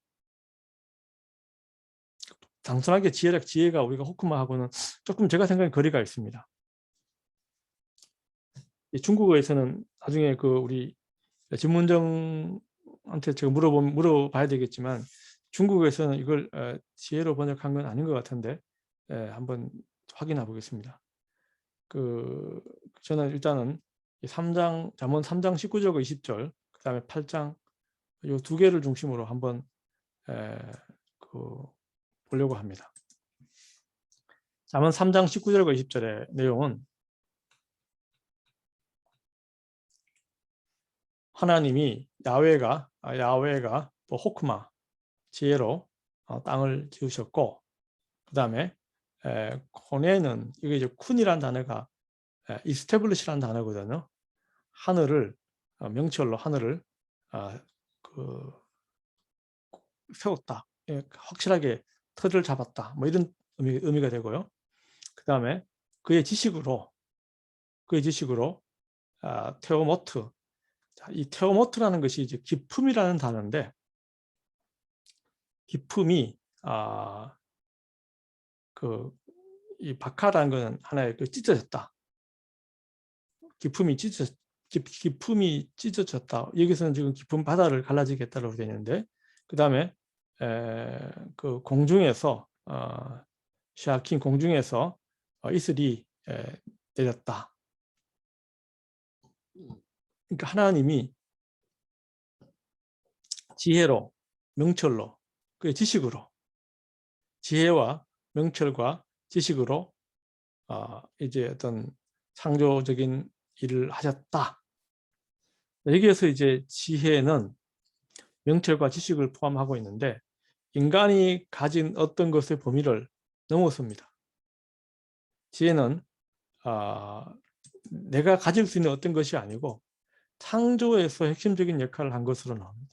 단순하게 지혜가 우리가 호크마하고는 조금 제가 생각엔 거리가 있습니다. 중국어에서는 나중에 우리 진문정한테 제가 물어봐야 되겠지만 중국에서는 이걸 지혜로 번역한 건 아닌 것 같은데 한번 확인해 보겠습니다. 저는 일단은 잠언 3장 19절과 20절, 그 다음에 8장 이 두 개를 중심으로 한번 보려고 합니다. 잠언 3장 19절과 20절의 내용은 하나님이 야훼가 또 호크마 지혜로 땅을 지으셨고, 그 다음에 코네는 이게 이제 쿤이라는 단어가 이스태블리시라는 단어거든요. 하늘을 명철로 하늘을 세웠다, 확실하게 틀을 잡았다, 뭐 이런 의미가 되고요. 그 다음에 그의 지식으로 테오모트, 이 테오모트라는 것이 이제 기품이라는 단어인데, 기품이 이 바카라는 것은 하나의 찢어졌다. 기품이 찢어졌다. 여기서는 지금 깊은 바다를 갈라지겠다고 되어 있는데, 그 다음에 공중에서 샤킨 공중에서 이슬이 내렸다. 그러니까 하나님이 지혜로, 명철로, 그 지식으로, 지혜와 명철과 지식으로 이제 어떤 창조적인 일을 하셨다. 여기에서 이제 지혜는 명철과 지식을 포함하고 있는데, 인간이 가진 어떤 것의 범위를 넘어섭니다. 지혜는 내가 가질 수 있는 어떤 것이 아니고 창조에서 핵심적인 역할을 한 것으로 나옵니다.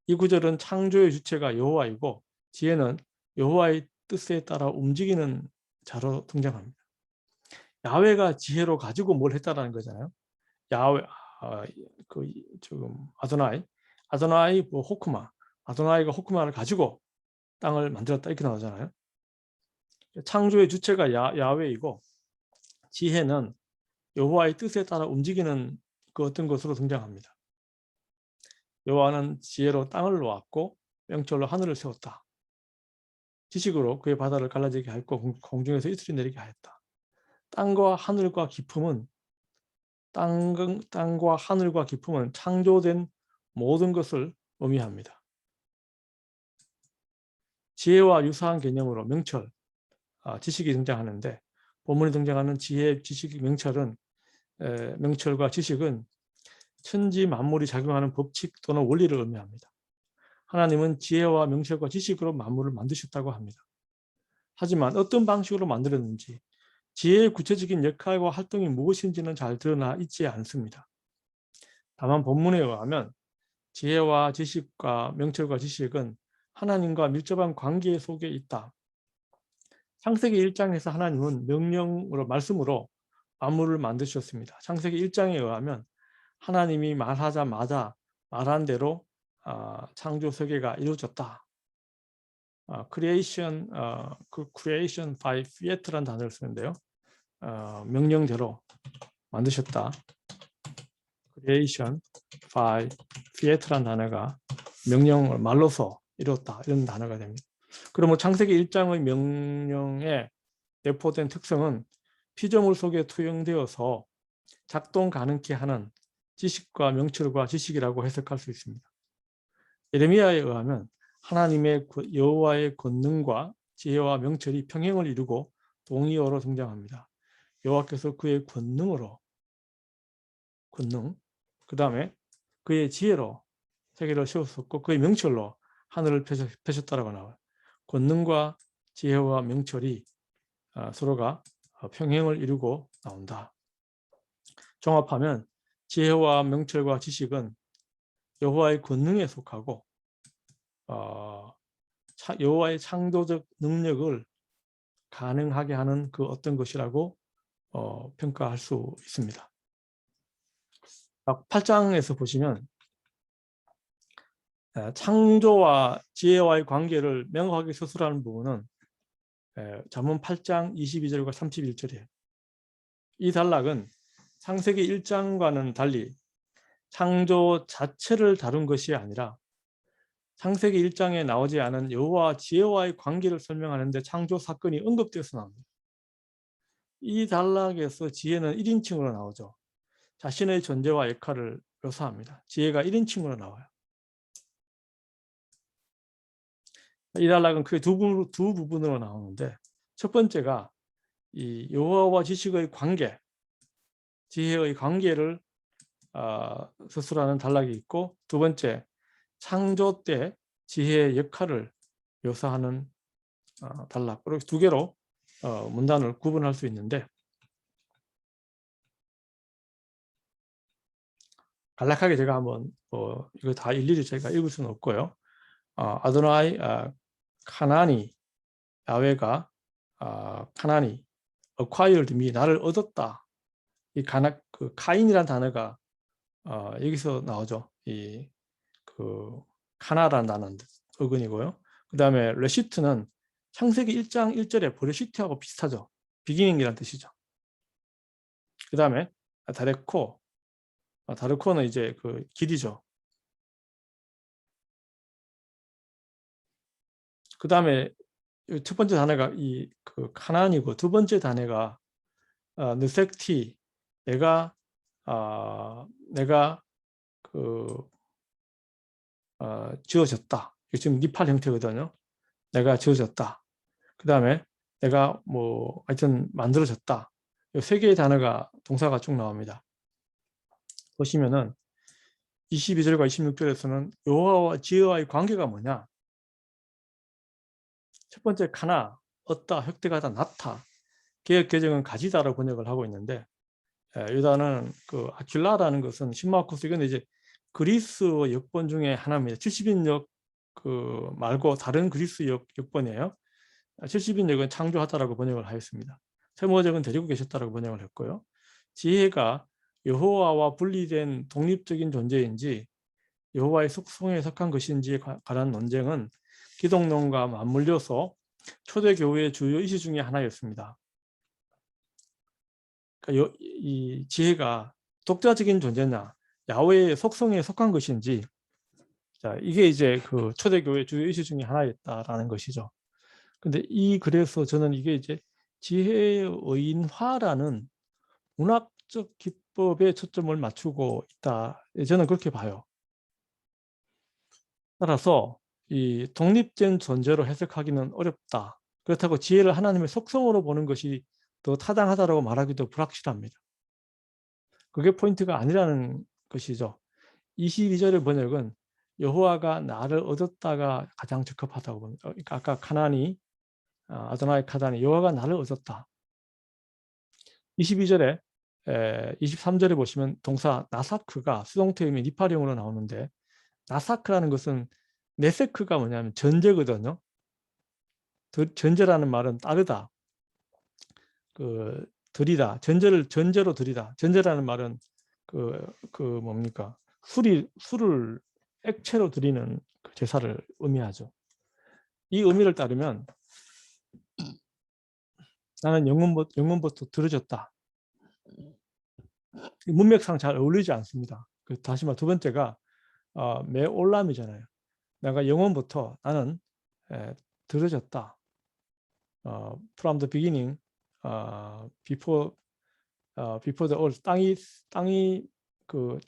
이 구절은 창조의 주체가 여호와이고 지혜는 여호와의 뜻에 따라 움직이는 자로 등장합니다. 야훼가 지혜로 가지고 뭘 했다라는 거잖아요. 야훼, 지금 아도나이 호크마, 아도나이가 호크마를 가지고 땅을 만들었다 이렇게 나오잖아요. 창조의 주체가 야훼이고 지혜는 여호와의 뜻에 따라 움직이는 어떤 것으로 등장합니다. 여호와는 지혜로 땅을 놓았고 명철로 하늘을 세웠다. 지식으로 그의 바다를 갈라지게 하였고 공중에서 이슬이 내리게 하였다. 땅과 하늘과 깊음은 땅과 하늘과 기품은 창조된 모든 것을 의미합니다. 지혜와 유사한 개념으로 명철, 지식이 등장하는데 본문에 등장하는 지혜, 지식, 명철과 지식은 천지 만물이 작용하는 법칙 또는 원리를 의미합니다. 하나님은 지혜와 명철과 지식으로 만물을 만드셨다고 합니다. 하지만 어떤 방식으로 만들었는지 지혜의 구체적인 역할과 활동이 무엇인지는 잘 드러나 있지 않습니다. 다만 본문에 의하면 지혜와 지식과 명철과 지식은 하나님과 밀접한 관계 속에 있다. 창세기 1장에서 하나님은 명령으로 말씀으로 만물을 만드셨습니다. 창세기 1장에 의하면 하나님이 말하자마자 말한 대로 창조 세계가 이루어졌다. creation by fiat라는 단어를 쓰는데요. 명령대로 만드셨다. creation by fiat라는 단어가 명령을 말로서 이뤘다 이런 단어가 됩니다. 그러면 창세기 1장의 명령에 내포된 특성은 피조물 속에 투영되어서 작동 가능케 하는 지식과 명철과 지식이라고 해석할 수 있습니다. 예레미야에 의하면 하나님의 여호와의 권능과 지혜와 명철이 평행을 이루고 동의어로 등장합니다. 여호와께서 그의 권능, 그 다음에 그의 지혜로 세계를 세우셨고 그의 명철로 하늘을 펴셨다라고 나와요. 권능과 지혜와 명철이 서로가 평행을 이루고 나온다. 종합하면 지혜와 명철과 지식은 여호와의 권능에 속하고 여호와의 창조적 능력을 가능하게 하는 그 어떤 것이라고 평가할 수 있습니다. 8장에서 보시면 창조와 지혜와의 관계를 명확하게 서술하는 부분은 잠언 8장 22절과 31절이에요. 이 단락은 창세기 1장과는 달리 창조 자체를 다룬 것이 아니라 창세기 1장에 나오지 않은 여호와 지혜와의 관계를 설명하는데 창조 사건이 언급되어서 나옵니다. 이 단락에서 지혜는 1인칭으로 나오죠. 자신의 존재와 역할을 묘사합니다. 지혜가 1인칭으로 나와요. 이 단락은 크게 두 부분으로 나오는데 첫 번째가 이 여호와와 지식의 관계, 지혜의 관계를 서술하는 단락이 있고 두 번째 창조 때 지혜의 역할을 묘사하는 단락, 이렇게 두 개로 문단을 구분할 수 있는데 간략하게 제가 한번 이거 다 일일이 제가 읽을 수는 없고요. 아도나이 카나니 야훼가 카나니 acquired me 나를 얻었다. 이 카인이라는 단어가 여기서 나오죠. 그 카나라는 단어는 어근이고요. 그 다음에 레시트는 창세기 1장 1절에 버레시트하고 비슷하죠. 비기닝이라는 뜻이죠. 그 다음에 다르코는 이제 그 길이죠. 그 다음에 첫 번째 단어가 그 카나안이고 두 번째 단어가 느섹티 내가 지어졌다. 이게 지금 니팔 형태거든요. 내가 지어졌다. 그 다음에 내가 하여튼 만들어졌다. 이 세 개의 단어가 동사가 쭉 나옵니다. 보시면은 22절과 26절에서는 여호와와 지혜와의 관계가 뭐냐? 첫 번째 카나, 얻다, 획득하다, 낳다. 개역개정은 가지다라고 번역을 하고 있는데 이 단어는 그 아큘라라는 것은 신마쿠스 이건 이제 그리스 역번 중에 하나입니다. 70인역 그 말고 다른 그리스 역번이에요. 70인역은 창조하다라고 번역을 하였습니다. 세모적은 데리고 계셨다라고 번역을 했고요. 지혜가 여호와와 분리된 독립적인 존재인지 여호와의 속성에 속한 것인지에 관한 논쟁은 기독론과 맞물려서 초대교회의 주요 이슈 중에 하나였습니다. 그러니까 이 지혜가 독자적인 존재냐, 야훼의 속성에 속한 것인지, 자 이게 이제 그 초대교회 주요 이슈 중에 하나였다라는 것이죠. 근데 그래서 저는 이게 이제 지혜의 의인화라는 문학적 기법에 초점을 맞추고 있다. 저는 그렇게 봐요. 따라서 이 독립된 존재로 해석하기는 어렵다. 그렇다고 지혜를 하나님의 속성으로 보는 것이 더 타당하다고 말하기도 불확실합니다. 그게 포인트가 아니라는 것이죠. 22절의 번역은 여호와가 나를 얻었다가 가장 적합하다고 봅니다. 그러니까 아까 카나니, 아도나이 카다니, 여호와가 나를 얻었다. 22절에 23절에 보시면 동사 나사크가 수동태음이 니팔형으로 나오는데, 나사크라는 것은 네세크가 뭐냐면 전제거든요. 전제라는 말은 따르다, 들이다, 전제로 들이다. 전제라는 말은 뭡니까? 술을 액체로 들이는 그 제사를 의미하죠. 이 의미를 따르면 나는 영문부터 들어졌다. 문맥상 잘 어울리지 않습니다. 다시 말 두 번째가 메올람이잖아요. 내가 영원부터 나는 들어졌다. From the beginning, before the earth,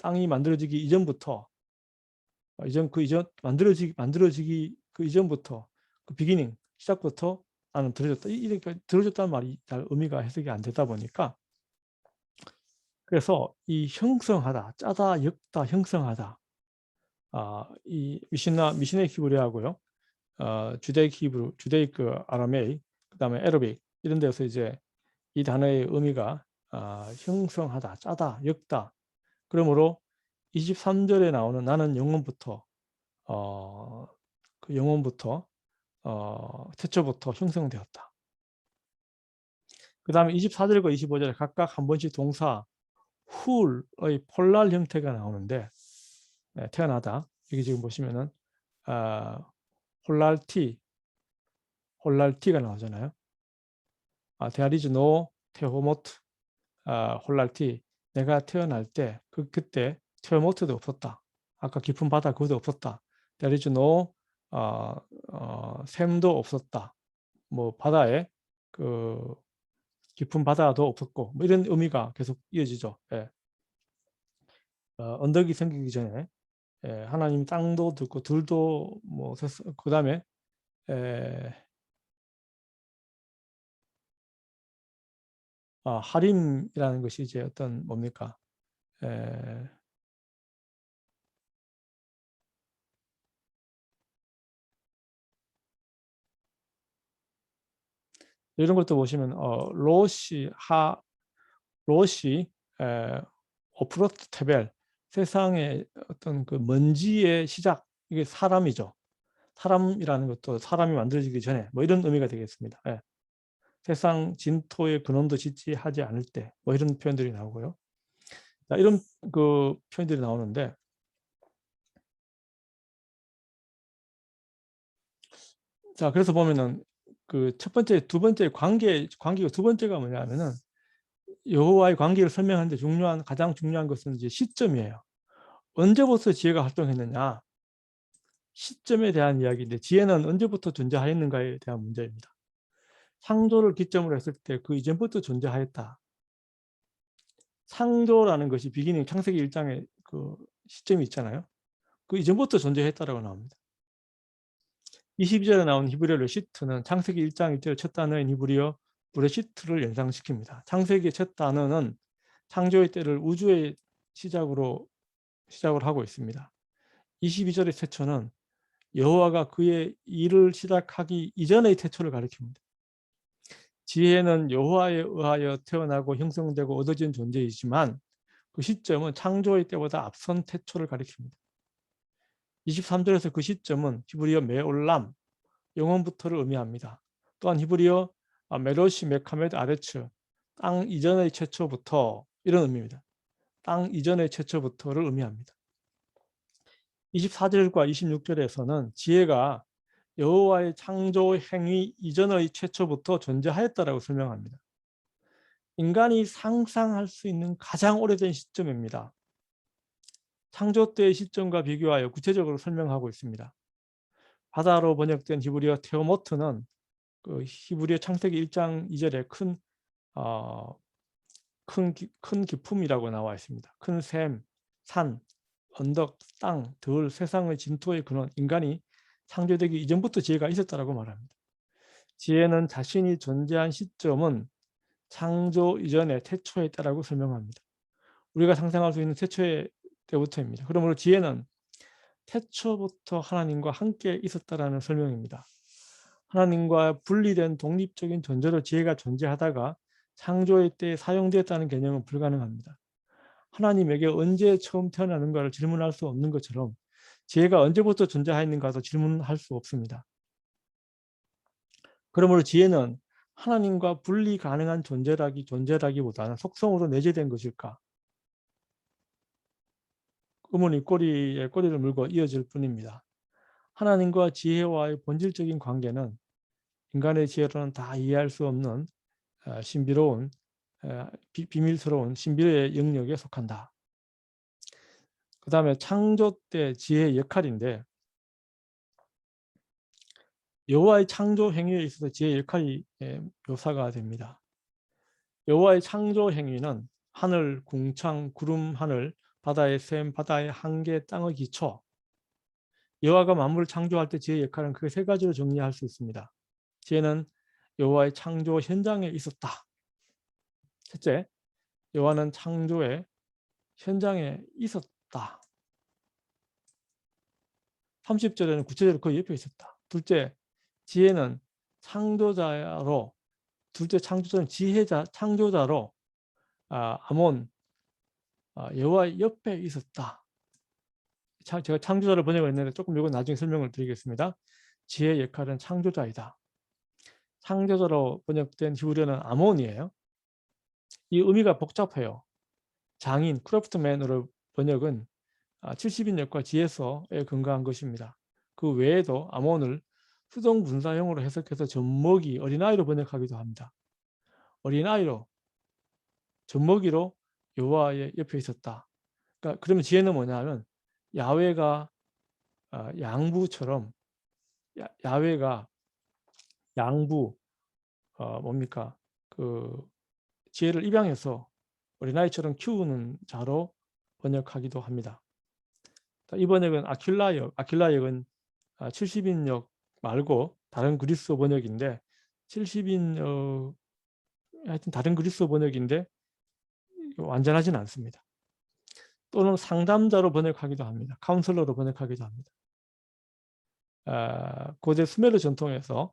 땅이 만들어지기 이전부터, 만들어지기 그 이전부터, 그 beginning, 시작부터 나는 들어졌다. 이렇게 들어졌다는 말이 잘 의미가 해석이 안 되다 보니까, 그래서 이 형성하다, 짜다, 엮다, 형성하다, 이 미시네 히브리하고요, 주데이크 히브리, 주데이크 아라메이, 그다음에 에러빅 이런 데서 이제 이 단어의 의미가 형성하다, 짜다, 엮다. 그러므로 23절에 나오는 나는 영원부터 그 영원부터 태초부터 형성되었다. 그 다음에 24절과 25절에 각각 한 번씩 동사 who의 폴랄 형태가 나오는데, 태어나다. 여기 지금 보시면은 홀랄티가 나오잖아요. There is no 테호모트, 홀랄티. 내가 태어날 때 그때 테호모트도 없었다. 아까 깊은 바다 그것도 없었다. There is no 샘도 없었다. 뭐 바다에 그 깊은 바다도 없었고, 뭐 이런 의미가 계속 이어지죠. 예. 언덕이 생기기 전에 하나님 땅도 듣고 들도 뭐 그 다음에 하림이라는 것이 이제 어떤 뭡니까? 이런 것도 보시면 로시 오프로트 테벨, 세상의 어떤 그 먼지의 시작, 이게 사람이죠. 사람이라는 것도 사람이 만들어지기 전에 뭐 이런 의미가 되겠습니다. 예. 세상 진토의 근원도 짓지 하지 않을 때 뭐 이런 표현들이 나오고요. 자, 이런 그 표현들이 나오는데, 자 그래서 보면은 그 첫 번째, 두 번째 관계가 두 번째가 뭐냐면은 여호와의 관계를 설명하는데 가장 중요한 것은 이제 시점이에요. 언제부터 지혜가 활동했느냐, 시점에 대한 이야기인데, 지혜는 언제부터 존재하였는가에 대한 문제입니다. 창조를 기점으로 했을 때 그 이전부터 존재하였다. 창조라는 것이 비기닝 창세기 1장에 그 시점이 있잖아요. 그 이전부터 존재했다라고 나옵니다. 22절에 나온 히브리어 레시트는 창세기 1장 1절 첫 단어인 히브리어 브레시트를 연상시킵니다. 창세기의 첫 단어는 창조의 때를 우주의 시작을 하고 있습니다. 22절의 태초는 여호와가 그의 일을 시작하기 이전의 태초를 가리킵니다. 지혜는 여호와에 의하여 태어나고 형성되고 얻어진 존재이지만 그 시점은 창조의 때보다 앞선 태초를 가리킵니다. 23절에서 그 시점은 히브리어 메올람, 영원부터를 의미합니다. 또한 히브리어 메로시 메카메드 아레츠, 땅 이전의 최초부터, 이런 의미입니다. 땅 이전의 최초부터를 의미합니다. 24절과 26절에서는 지혜가 여호와의 창조 행위 이전의 최초부터 존재하였다라고 설명합니다. 인간이 상상할 수 있는 가장 오래된 시점입니다. 창조 때의 시점과 비교하여 구체적으로 설명하고 있습니다. 바다로 번역된 히브리어 테오모트는 그 히브리어 창세기 1장 2절에 큰 큰 기품이라고 나와 있습니다. 큰 샘, 산, 언덕, 땅, 들, 세상의 진토의 근원, 인간이 창조되기 이전부터 지혜가 있었다라고 말합니다. 지혜는 자신이 존재한 시점은 창조 이전의 태초의 때라고 설명합니다. 우리가 상상할 수 있는 태초의 때부터입니다. 그러므로 지혜는 태초부터 하나님과 함께 있었다라는 설명입니다. 하나님과 분리된 독립적인 존재로 지혜가 존재하다가 창조의 때에 사용되었다는 개념은 불가능합니다. 하나님에게 언제 처음 태어나는가를 질문할 수 없는 것처럼 지혜가 언제부터 존재하였는가도 질문할 수 없습니다. 그러므로 지혜는 하나님과 분리 가능한 존재라기보다는 속성으로 내재된 것일까? 의문이 꼬리에 꼬리를 물고 이어질 뿐입니다. 하나님과 지혜와의 본질적인 관계는 인간의 지혜로는 다 이해할 수 없는 신비로운 비밀스러운 신비의 영역에 속한다. 그 다음에 창조 때 지혜의 역할인데 여호와의 창조 행위에 있어서 지혜의 역할이 묘사가 됩니다. 여호와의 창조 행위는 하늘, 궁창, 구름, 하늘, 바다의 샘, 바다의 한계, 땅의 기초. 여호와가 만물을 창조할 때 지혜의 역할은 크게 세 가지로 정리할 수 있습니다. 지혜는 여호와의 창조 현장에 있었다. 첫째, 여호와는 창조의 현장에 있었다. 30절에는 구체적으로 그 옆에 있었다. 둘째, 지혜는 창조자로, 둘째 창조자는 창조자로 아몬, 여호와의 옆에 있었다. 제가 창조자를 번역을 했는데 조금 이건 나중에 설명을 드리겠습니다. 지혜의 역할은 창조자이다. 창조자로 번역된 히브리어는 아몬이에요. 이 의미가 복잡해요. 장인, 크래프트맨으로 번역은 70인역과 지혜서에 근거한 것입니다. 그 외에도 아몬을 수동분사형으로 해석해서 젖먹이, 어린아이로 번역하기도 합니다. 어린아이로, 젖먹이로 여호와의 옆에 있었다. 그러니까 그러면 지혜는 뭐냐면 야훼가 양부처럼 야훼가 양부 뭡니까? 그 지혜를 입양해서 어린아이처럼 키우는 자로 번역하기도 합니다. 이 번역은 아킬라역은 70인역 말고 다른 그리스어 번역인데 70인역 하여튼 다른 그리스어 번역인데 완전하지는 않습니다. 또는 상담자로 번역하기도 합니다. 카운슬러로 번역하기도 합니다. 고대 수메르 전통에서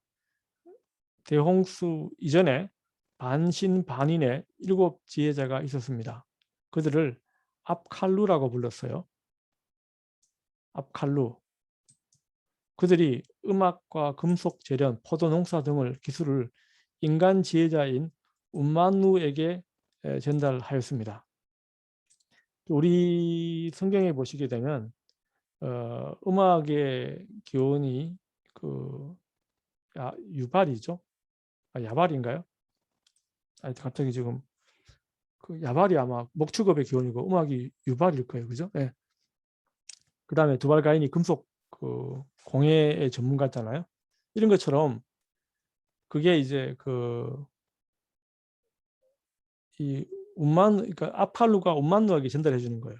대홍수 이전에 반신반인의 7 지혜자가 있었습니다. 그들을 압칼루라고 불렀어요. 압칼루. 그들이 음악과 금속 재련, 포도 농사 등을 기술을 인간 지혜자인 운만누에게 전달하였습니다. 우리 성경에 보시게 되면 음악의 기원이 유발이죠. 야발인가요? 갑자기 지금 야발이 아마 목축업의 기원이고 음악이 유발일 거예요, 그죠? 네. 그 다음에 두발가인이 금속 공예의 전문가잖아요. 이런 것처럼 그게 이제 이 그러니까 압칼루가 운만누에게 전달해 주는 거예요.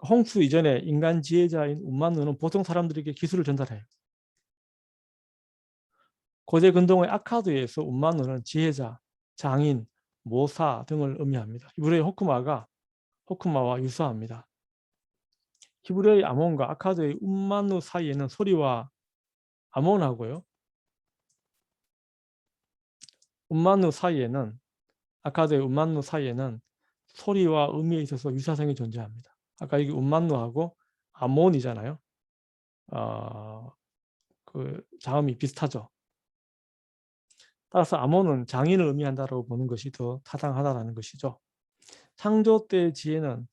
홍수 이전에 인간 지혜자인 운만누는 보통 사람들에게 기술을 전달해요. 고대 근동의 아카드에서 운만누는 지혜자, 장인, 모사 등을 의미합니다. 히브리어의 호크마와 유사합니다. 히브리어의 아몬과 아카드의 운만누 사이에는 소리와 아몬하고요. 아카드의 운만누 사이에는 소리와 의미에 있어서 유사성이 존재합니다. 아까 여기 운만누하고 아몬이잖아요. 그 자음이 비슷하죠. 따라서 아몬은 장인을 의미한다고 보는 것이 더 타당하다는 것이죠. 창조 때의 지혜는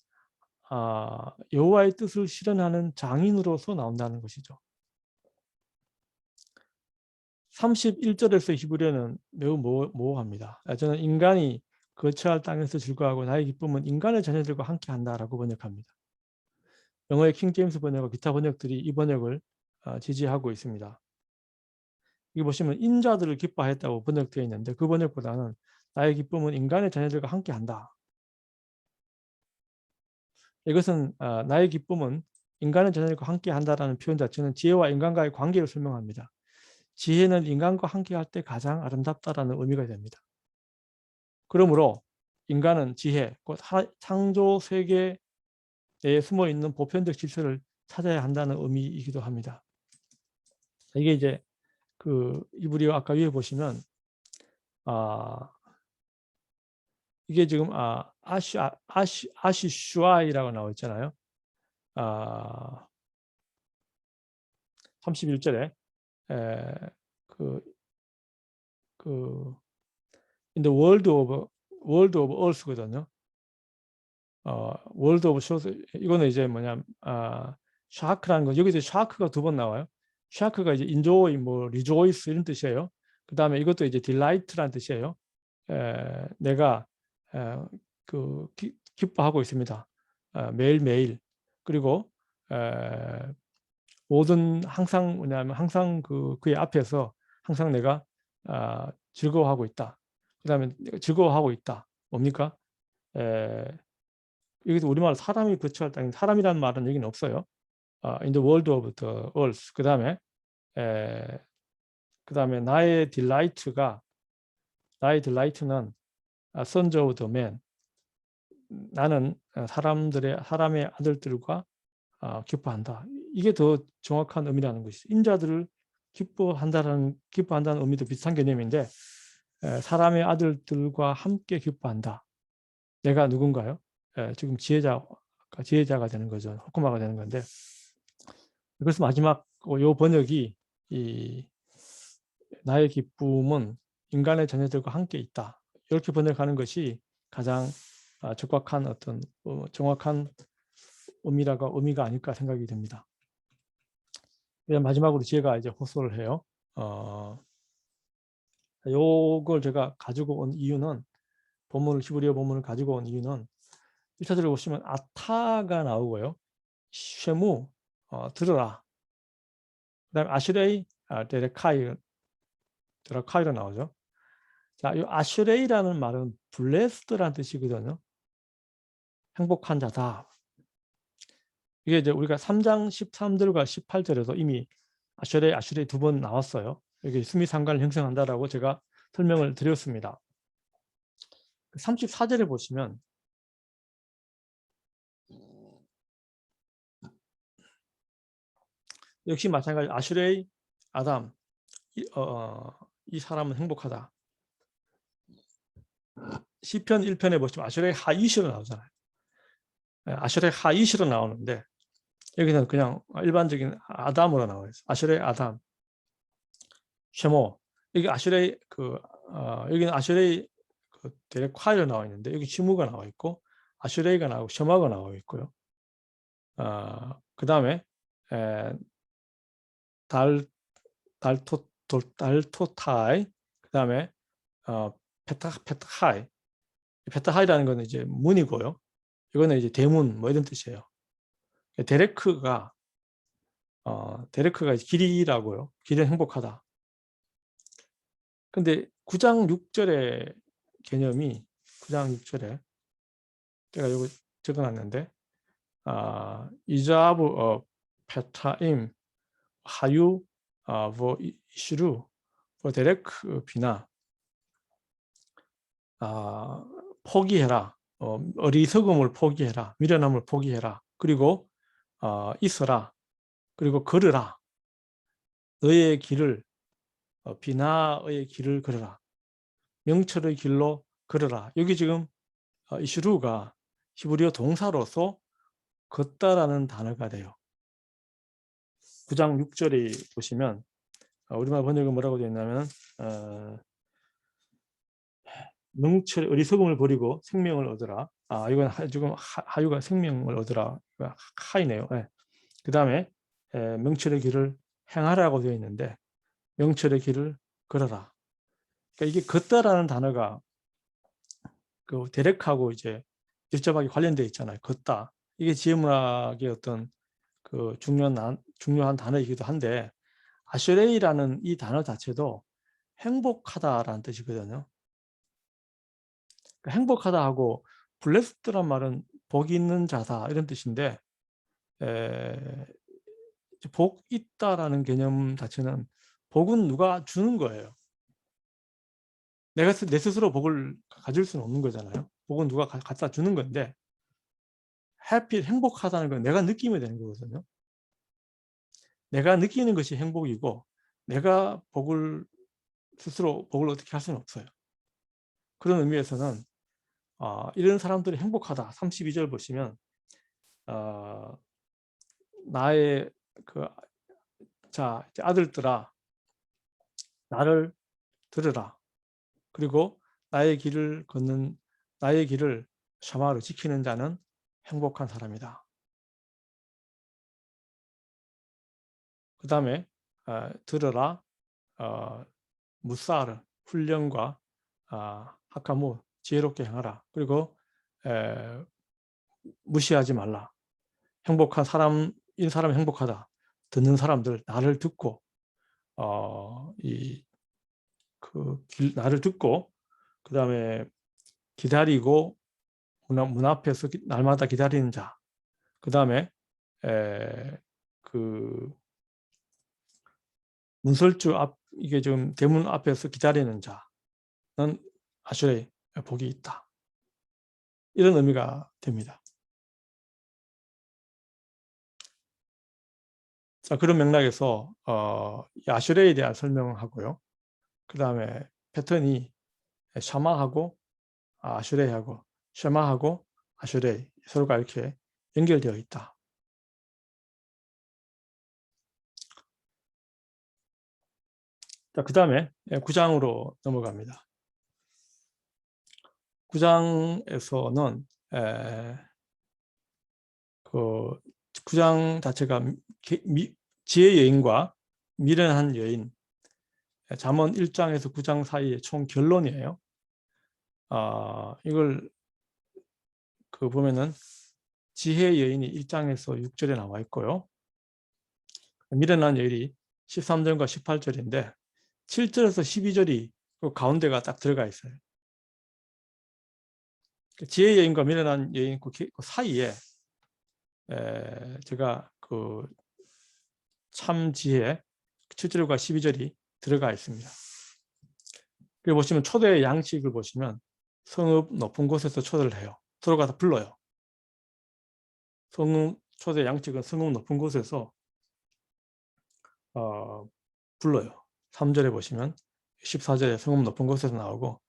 여호와의 뜻을 실현하는 장인으로서 나온다는 것이죠. 31절에서 히브리어는 매우 모호합니다. 저는 인간이 거처할 땅에서 즐거워하고 나의 기쁨은 인간의 자녀들과 함께한다라고 번역합니다. 영어의 킹제임스 번역과 기타 번역들이 이 번역을 지지하고 있습니다. 여기 보시면 인자들을 기뻐했다고 번역되어 있는데 그 번역보다는 나의 기쁨은 인간의 자녀들과 함께한다. 이것은 나의 기쁨은 인간의 자녀들과 함께한다라는 표현 자체는 지혜와 인간과의 관계를 설명합니다. 지혜는 인간과 함께할 때 가장 아름답다라는 의미가 됩니다. 그러므로 인간은 지혜, 곧 창조 세계에 숨어 있는 보편적 질서를 찾아야 한다는 의미이기도 합니다. 이게 이제 그 이브리어 아까 위에 보시면 이게 지금 아시슈아이라고 나와 있잖아요. 31절에 그 in the world of earth거든요. world of earth 이거는 이제 뭐냐 샤크라는 거 여기서 샤크가 두 번 나와요. 샤크가 이제 enjoy 뭐 rejoice 이런 뜻이에요. 그 다음에 이것도 이제 delight라는 뜻이에요. 내가 기뻐하고 있습니다. 매일매일. 그리고 모든 항상 뭐냐면 항상 그의 앞에서 항상 내가 즐거워하고 있다. 그 다음에 즐거워하고 있다. 뭡니까? 여기서 우리말 사람이 거처할 땅 사람이라는 말은 여기는 없어요. in the world of the earth. 그 다음에 나의 딜라이트는 sons of the man. 나는 사람의 아들들과 기뻐한다. 이게 더 정확한 의미라는 것이죠. 인자들을 기뻐한다는 의미도 비슷한 개념인데 사람의 아들들과 함께 기뻐한다. 내가 누군가요? 지금 지혜자가 되는 거죠. 호크마가 되는 건데 그래서 마지막 요 번역이 나의 기쁨은 인간의 자녀들과 함께 있다. 이렇게 번역하는 것이 가장 적확한 어떤 정확한 의미가 아닐까 생각이 됩니다. 마지막으로 지혜가 이제 호소를 해요. 요걸 제가 가지고 온 이유는 히브리어 본문을 가지고 온 이유는 1차적으로 보시면 아타가 나오고요. 쉐무 들어라. 그다음에 아슈레이 데레카이로 나오죠. 자, 이 아슈레이라는 말은 블레스드라는 뜻이거든요. 행복한 자다. 이게 이제 우리가 3장 13절과 18절에서 이미 아슈레이 두 번 나왔어요. 여기 수미상관을 형성한다라고 제가 설명을 드렸습니다. 34절에 보시면 역시 마찬가지 아슈레이 아담 이 사람은 행복하다. 시편 1편에 보시면 아슈레이 하이시로 나오잖아요. 아슈레이 하이시로 나오는데 여기는 그냥 일반적인 아담으로 나와요. 아슈레이 아담 쉐모. 여기 아슈레이 여기는 아슈레이 데레콰이로 나와 있는데 여기 시무가 나와 있고 아슈레이가 나오고 쉐마가 나와 있고요. 그 다음에 달토타이 그 다음에 페타하이. 페타하이라는 거는 이제 문이고요. 이거는 이제 대문 뭐 이런 뜻이에요. 데레크가 길이라고요. 길은 행복하다. 근데 9장 6절의 개념이 9장 6절에 제가 이거 적어놨는데 이자브 페타임 하유 뭐 이슈루 뭐 데레크 비나 포기해라. 어리석음을 포기해라. 미련함을 포기해라. 그리고 있어라. 그리고 걸으라. 너의 길을 비나의 길을 걸어라. 명철의 길로 걸어라. 여기 지금 이슈루가 히브리어 동사로서 걷다라는 단어가 돼요. 9장 6절에 보시면 우리말 번역은 뭐라고 되어 있냐면 명철 어리석음을 버리고 생명을 얻으라. 이건 지금 하유가 생명을 얻으라. 하이네요. 네. 그 다음에 명철의 길을 행하라고 되어 있는데 명철의 길을 걸어라. 그러니까 이게 걷다라는 단어가 그 대렉하고 이제 밀접하게 관련되어 있잖아요. 걷다. 이게 지혜문학의 어떤 그 중요한 단어이기도 한데 아슈레이라는 이 단어 자체도 행복하다라는 뜻이거든요. 그러니까 행복하다 하고 블레스드란 말은 복이 있는 자다 이런 뜻인데 복 있다라는 개념 자체는 복은 누가 주는 거예요. 내가 내 스스로 복을 가질 수는 없는 거잖아요. 복은 누가 갖다 주는 건데 해피 행복하다는 건 내가 느끼면 되는 거거든요. 내가 느끼는 것이 행복이고 내가 스스로 복을 어떻게 할 수는 없어요. 그런 의미에서는 이런 사람들이 행복하다. 32절 보시면 나의 자 아들들아 나를 들으라. 그리고 나의 길을 샤마로 지키는 자는 행복한 사람이다. 그 다음에 들으라 무사르 훈련과 하카무 지혜롭게 행하라. 그리고 무시하지 말라. 행복한 사람인 사람이 행복하다. 듣는 사람들 나를 듣고 나를 듣고 그 다음에 기다리고 문 앞에서 날마다 기다리는 자. 그 다음에 그 문설주 이게 지금 대문 앞에서 기다리는 자는 아슈레 복이 있다. 이런 의미가 됩니다. 자, 그런 맥락에서 아슈레에 대한 설명을 하고요. 그 다음에 패턴이 샤마하고 아슈레하고 샤마하고 아슈레 서로가 이렇게 연결되어 있다. 자, 그 다음에 9장으로 넘어갑니다. 9장에서는 그 9장 자체가 지혜 여인과 미련한 여인, 잠언 1장에서 9장 사이의 총 결론이에요. 이걸 보면은 지혜 여인이 1장에서 6절에 나와 있고요. 미련한 여인이 13절과 18절인데 7절에서 12절이 그 가운데가 딱 들어가 있어요. 지혜 여인과 미련한 여인 그 사이에 제가 참 지혜 7절과 12절이 들어가 있습니다. 그리고 보시면 초대 양식을 보시면 성읍 높은 곳에서 초대를 해요. 서로가 다 불러요. 초대 양식은 성읍 높은 곳에서 불러요. 3절에 보시면 14절에 성읍 높은 곳에서 나오고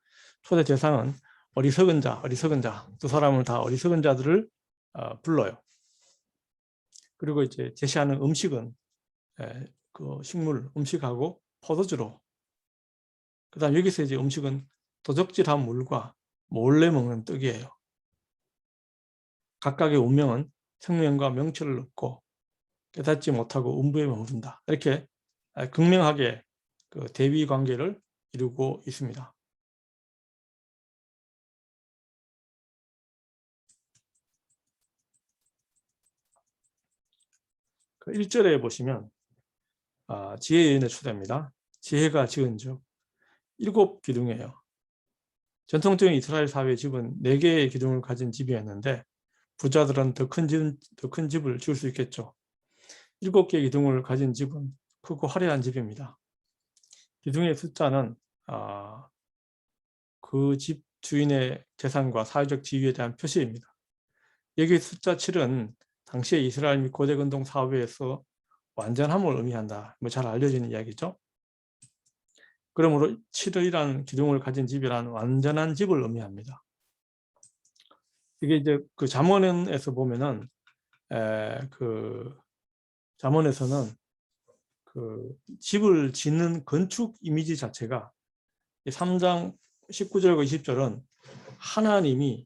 초대 대상은 어리석은 자 두 사람을 다 어리석은 자들을 불러요. 그리고 이제 제시하는 음식은 그 식물 음식하고 포도주로 그다음 여기서 이제 음식은 도적질한 물과 몰래 먹는 떡이에요. 각각의 운명은 생명과 명철을 얻고 깨닫지 못하고 음부에 머무른다. 이렇게 극명하게 그 대위 관계를 이루고 있습니다. 그 1절에 보시면 지혜의 여인의 초대입니다. 지혜가 지은즉 7 기둥이에요. 전통적인 이스라엘 사회의 집은 4개의 기둥을 가진 집이었는데 부자들은 더 큰 집을 지을 수 있겠죠. 7개의 기둥을 가진 집은 크고 화려한 집입니다. 기둥의 숫자는 그 집 주인의 재산과 사회적 지위에 대한 표시입니다. 여기 숫자 7은 당시의 이스라엘 및 고대 근동 사회에서 완전함을 의미한다. 잘 알려진 이야기죠. 그러므로 7이라는 기둥을 가진 집이란 완전한 집을 의미합니다. 이게 이제 그 잠언에서 보면은 잠언에서는 그 집을 짓는 건축 이미지 자체가 3장 19절과 20절은 하나님의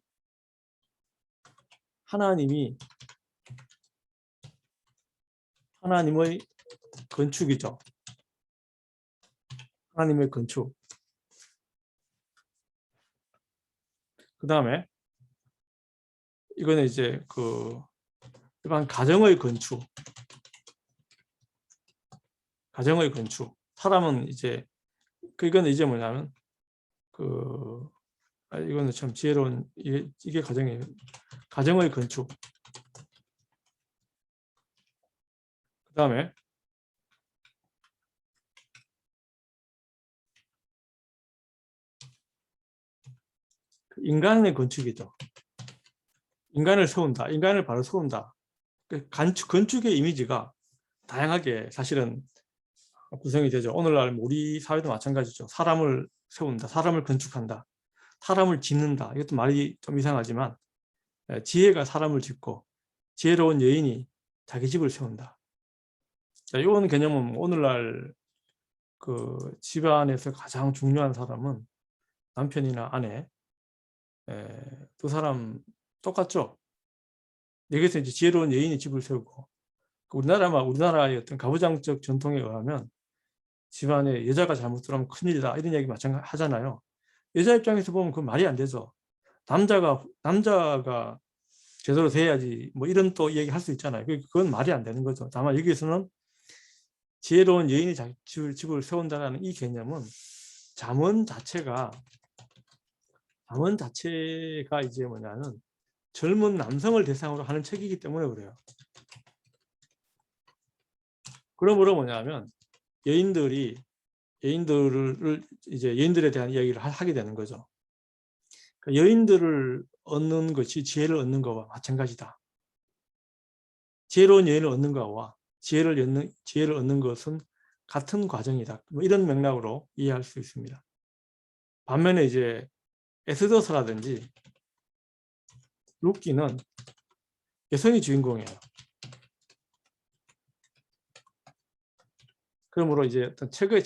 건축이죠. 하나님의 건축. 그 다음에 이거는 이제 일반 가정의 건축. 사람은 이제 이거는 이제 뭐냐면 이거는 참 지혜로운 이게 가정의 건축. 그다음에 인간의 건축이죠. 인간을 세운다. 인간을 바로 세운다. 건축의 이미지가 다양하게 사실은 구성이 되죠. 오늘날 우리 사회도 마찬가지죠. 사람을 세운다. 사람을 건축한다. 사람을 짓는다. 이것도 말이 좀 이상하지만 지혜가 사람을 짓고 지혜로운 여인이 자기 집을 세운다. 이런 개념은 오늘날 그 집안에서 가장 중요한 사람은 남편이나 아내 두 사람 똑같죠. 여기서 이제 지혜로운 여인이 집을 세우고 우리나라의 어떤 가부장적 전통에 의하면 집안에 여자가 잘못 들어가면 큰일이다 이런 얘기 마찬가지 하잖아요. 여자 입장에서 보면 그건 말이 안 되죠. 남자가 제대로 돼야지 뭐 이런 또 얘기 할 수 있잖아요. 그건 말이 안 되는 거죠. 다만 여기에서는 지혜로운 여인이 집을 세운다는 이 개념은 잠언 자체가 이제 뭐냐면 젊은 남성을 대상으로 하는 책이기 때문에 그래요. 그러므로 뭐냐면 여인들을 이제 여인들에 대한 이야기를 하게 되는 거죠. 그러니까 여인들을 얻는 것이 지혜를 얻는 것과 마찬가지다. 지혜로운 여인을 얻는 것과 지혜를 얻는 것은 같은 과정이다. 뭐 이런 맥락으로 이해할 수 있습니다. 반면에 이제 에스더서라든지 룻기는 여성이 주인공이에요. 그러므로 이제 어떤 책의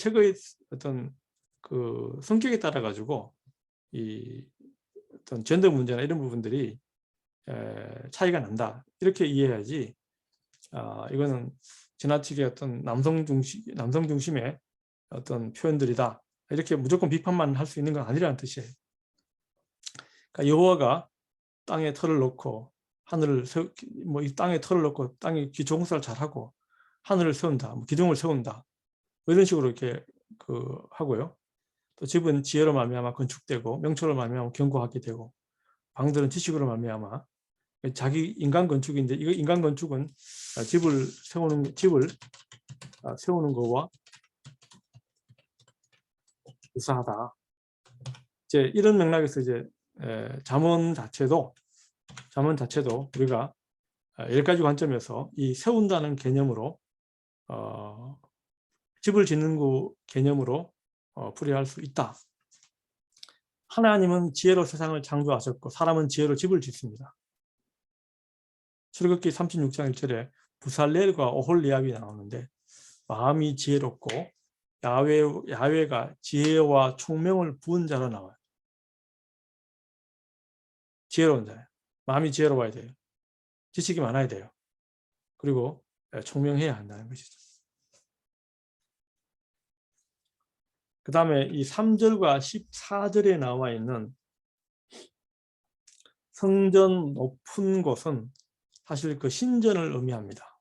어떤 그 성격에 따라 가지고 이 어떤 젠더 문제나 이런 부분들이 차이가 난다. 이렇게 이해해야지. 이거는 지나치게 어떤 남성 중심의 어떤 표현들이다. 이렇게 무조건 비판만 할 수 있는 건 아니라는 뜻이에요. 그러니까 여호와가 땅에 털을 놓고 하늘을 이 땅에 털을 놓고 땅에 기초공사를 잘하고 하늘을 세운다, 뭐 기둥을 세운다, 뭐 이런 식으로 이렇게 하고요. 또 집은 지혜로 말미암아 건축되고 명철로 말미암아 견고하게 되고 방들은 지식으로 말미암아 자기 인간 건축인데 이거 인간 건축은 집을 세우는 거와 유사하다. 이제 이런 맥락에서 이제 잠언 자체도 우리가 10가지 관점에서 이 세운다는 개념으로 집을 짓는 거 개념으로 풀이할 수 있다. 하나님은 지혜로 세상을 창조하셨고 사람은 지혜로 집을 짓습니다. 출애굽기 36장 1절에 부살렐과 오홀리압이 나오는데 마음이 지혜롭고 야훼가 지혜와 총명을 부은 자로 나와요. 지혜로운 자예요. 마음이 지혜로워야 돼요. 지식이 많아야 돼요. 그리고 총명해야 한다는 것이죠. 그 다음에 이 3절과 14절에 나와 있는 성전 높은 곳은 사실 그 신전을 의미합니다.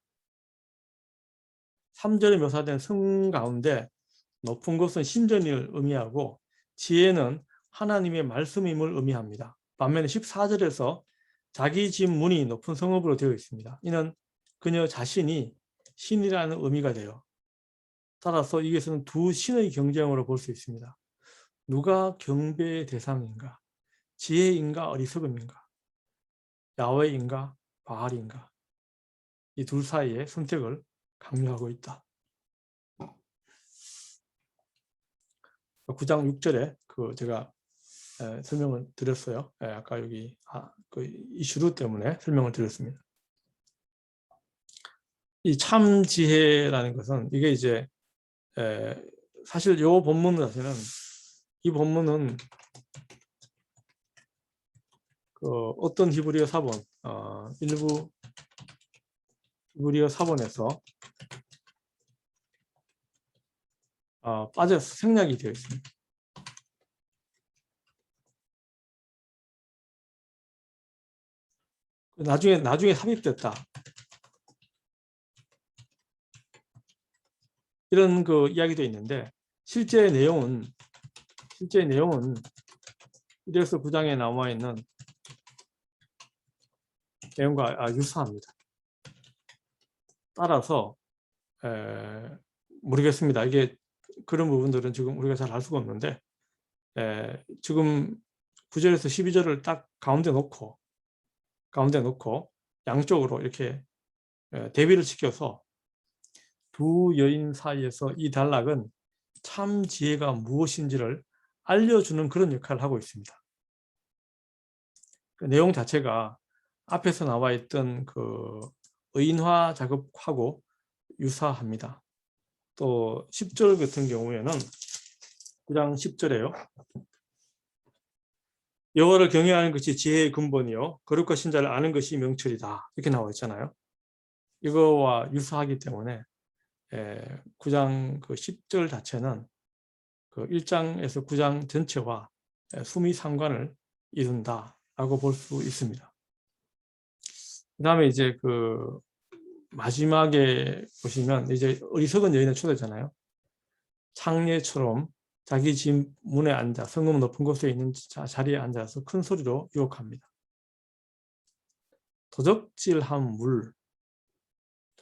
3절에 묘사된 성 가운데 높은 곳은 신전을 의미하고 지혜는 하나님의 말씀임을 의미합니다. 반면에 14절에서 자기 집 문이 높은 성읍으로 되어 있습니다. 이는 그녀 자신이 신이라는 의미가 돼요. 따라서 이것은 두 신의 경쟁으로 볼 수 있습니다. 누가 경배의 대상인가? 지혜인가 어리석음인가? 야훼인가 바알인가? 이 둘 사이의 선택을 강요하고 있다. 9장 6절에 제가 설명을 드렸어요. 아까 여기 그 이슈루 때문에 설명을 드렸습니다. 이 참 지혜라는 것은 이게 이제 사실 이 본문은 이 본문은 어떤 히브리어 사본 일부 히브리어 사본에서 빠져서 생략이 되어 있습니다. 나중에 삽입됐다. 이런 이야기도 있는데 실제 내용은 1에서 9장에 나와 있는 내용과 유사합니다. 따라서 모르겠습니다. 이게 그런 부분들은 지금 우리가 잘 알 수가 없는데 지금 9절에서 12절을 딱 가운데 놓고 양쪽으로 이렇게 대비를 시켜서 두 여인 사이에서 이 단락은 참 지혜가 무엇인지를 알려주는 그런 역할을 하고 있습니다. 그 내용 자체가 앞에서 나와 있던 그 의인화 작업하고 유사합니다. 또 10절 같은 경우에는 9장 10절에요. 여호와를 경외하는 것이 지혜의 근본이요 거룩과 신자를 아는 것이 명철이다. 이렇게 나와 있잖아요. 이거와 유사하기 때문에 9장 그 10절 자체는 그 1장에서 9장 전체와 수미 상관을 이룬다라고 볼 수 있습니다. 그 다음에 이제 그 마지막에 보시면 이제 어리석은 여인의 초대잖아요. 창녀처럼 자기 집 문에 앉아 성읍 높은 곳에 있는 자리에 앉아서 큰 소리로 유혹합니다. 도적질한 물.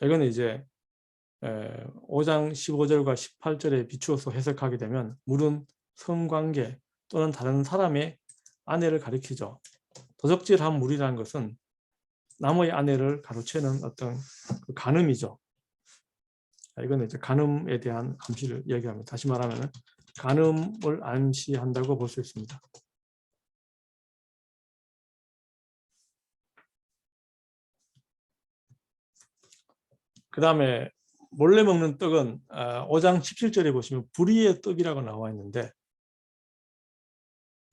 이거는 이제 5장 15절과 18절에 비추어서 해석하게 되면 물은 성관계 또는 다른 사람의 아내를 가리키죠. 도적질한 물이라는 것은 남의 아내를 가로채는 어떤 그 간음이죠. 이거는 이제 간음에 대한 암시를 이야기합니다. 다시 말하면 간음을 암시한다고 볼 수 있습니다. 그 다음에 몰래 먹는 떡은 5장 17절에 보시면 불의의 떡이라고 나와 있는데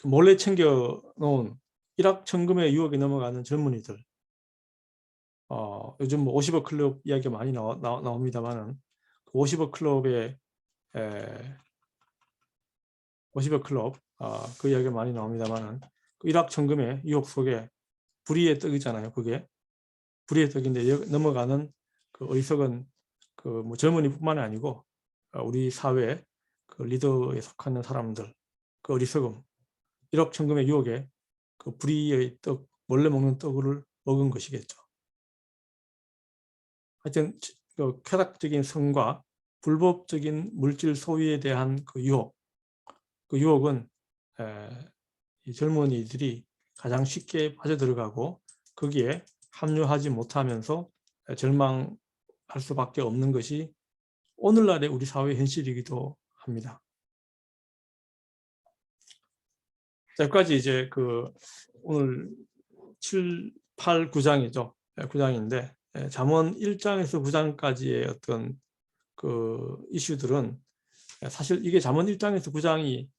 몰래 챙겨놓은 일확천금의 유혹에 넘어가는 젊은이들, 요즘 뭐 50억 클럽 이야기가 많이 나옵니다만은 50억 클럽의 50억 클럽 그 이야기가 많이 나옵니다만은 그 일확천금의 유혹 속에 불의의 떡이잖아요. 그게 불의의 떡인데 넘어가는 그 어리석은 그 뭐 젊은이뿐만이 아니고 우리 사회 그 리더에 속하는 사람들 그 어리석음 일확천금의 유혹에 그 불의의 떡 몰래 먹는 떡을 먹은 것이겠죠. 하여튼 그 쾌락적인 성과 불법적인 물질 소유에 대한 그 유혹은 이 젊은이들이 가장 쉽게 빠져들어가고 거기에 합류하지 못하면서 절망할 수밖에 없는 것이 오늘날의 우리 사회 현실이기도 합니다. 자, 여기까지 이제 그 오늘 7, 8, 9장이죠. 9장인데 잠언 1장에서 9장까지의 어떤 그 이슈들은 사실 이게 잠언 1장에서 9장이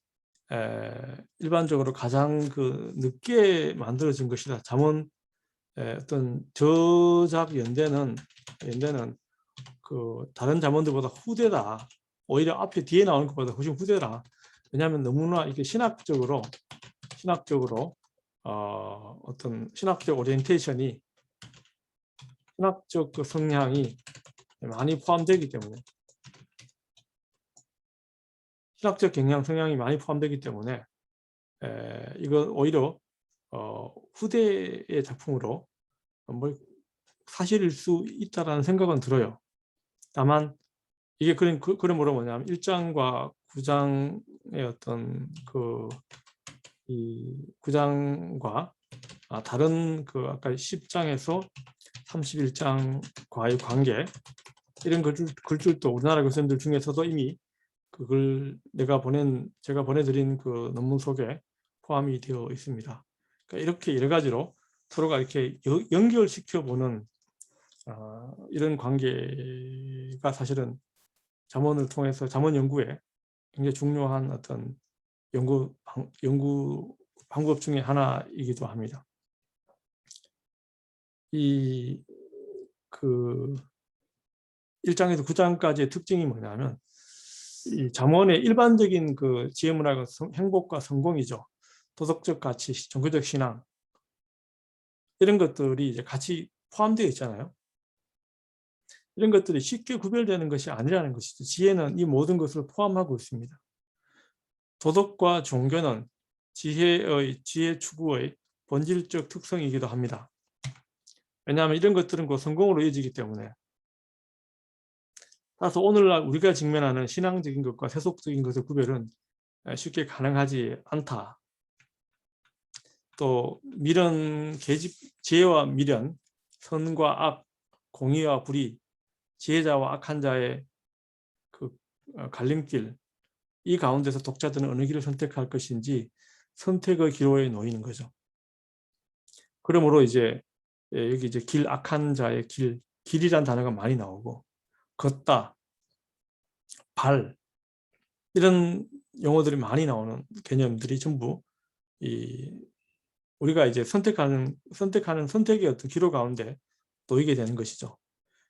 일반적으로 가장 그 늦게 만들어진 것이다. 잠언 어떤 저작 연대는 그 다른 잠언들보다 후대다. 오히려 앞에 뒤에 나오는 것보다 훨씬 후대다. 왜냐하면 너무나 이게 신학적으로 어떤 신학적 오리엔테이션이 신학적 그 성향이 많이 포함되기 때문에 신학적 경향 성향이 많이 포함되기 때문에 이거 오히려 후대의 작품으로 뭐 사실일 수 있다라는 생각은 들어요. 다만 이게 그러므로 뭐냐면 1장과 9장의 어떤 이 9장과 다른 그 아까 10장에서 31장과의 관계 이런 글줄도 우리나라 교수님들 중에서도 이미 그걸 제가 보내드린 그 논문 속에 포함이 되어 있습니다. 그러니까 이렇게 여러 가지로 서로가 이렇게 연결시켜 보는 이런 관계가 사실은 잠언을 통해서 잠언 연구에 굉장히 중요한 어떤 연구 방법 중에 하나이기도 합니다. 이 그 1장에서 9장까지의 특징이 뭐냐면 이 잠언의 일반적인 그 지혜 문학은 행복과 성공이죠. 도덕적 가치, 종교적 신앙 이런 것들이 이제 같이 포함되어 있잖아요. 이런 것들이 쉽게 구별되는 것이 아니라는 것이죠. 지혜는 이 모든 것을 포함하고 있습니다. 도덕과 종교는 지혜 추구의 본질적 특성이기도 합니다. 왜냐하면 이런 것들은 그 성공으로 이어지기 때문에. 따라서 오늘날 우리가 직면하는 신앙적인 것과 세속적인 것의 구별은 쉽게 가능하지 않다. 또 지혜와 미련, 선과 악, 공의와 불의, 지혜자와 악한 자의 그 갈림길, 이 가운데서 독자들은 어느 길을 선택할 것인지 선택의 기로에 놓이는 거죠. 그러므로 이제 여기 이제 악한 자의 길이란 단어가 많이 나오고, 걷다, 발, 이런 용어들이 많이 나오는 개념들이 전부 우리가 이제 선택하는 선택의 어떤 기로 가운데 놓이게 되는 것이죠.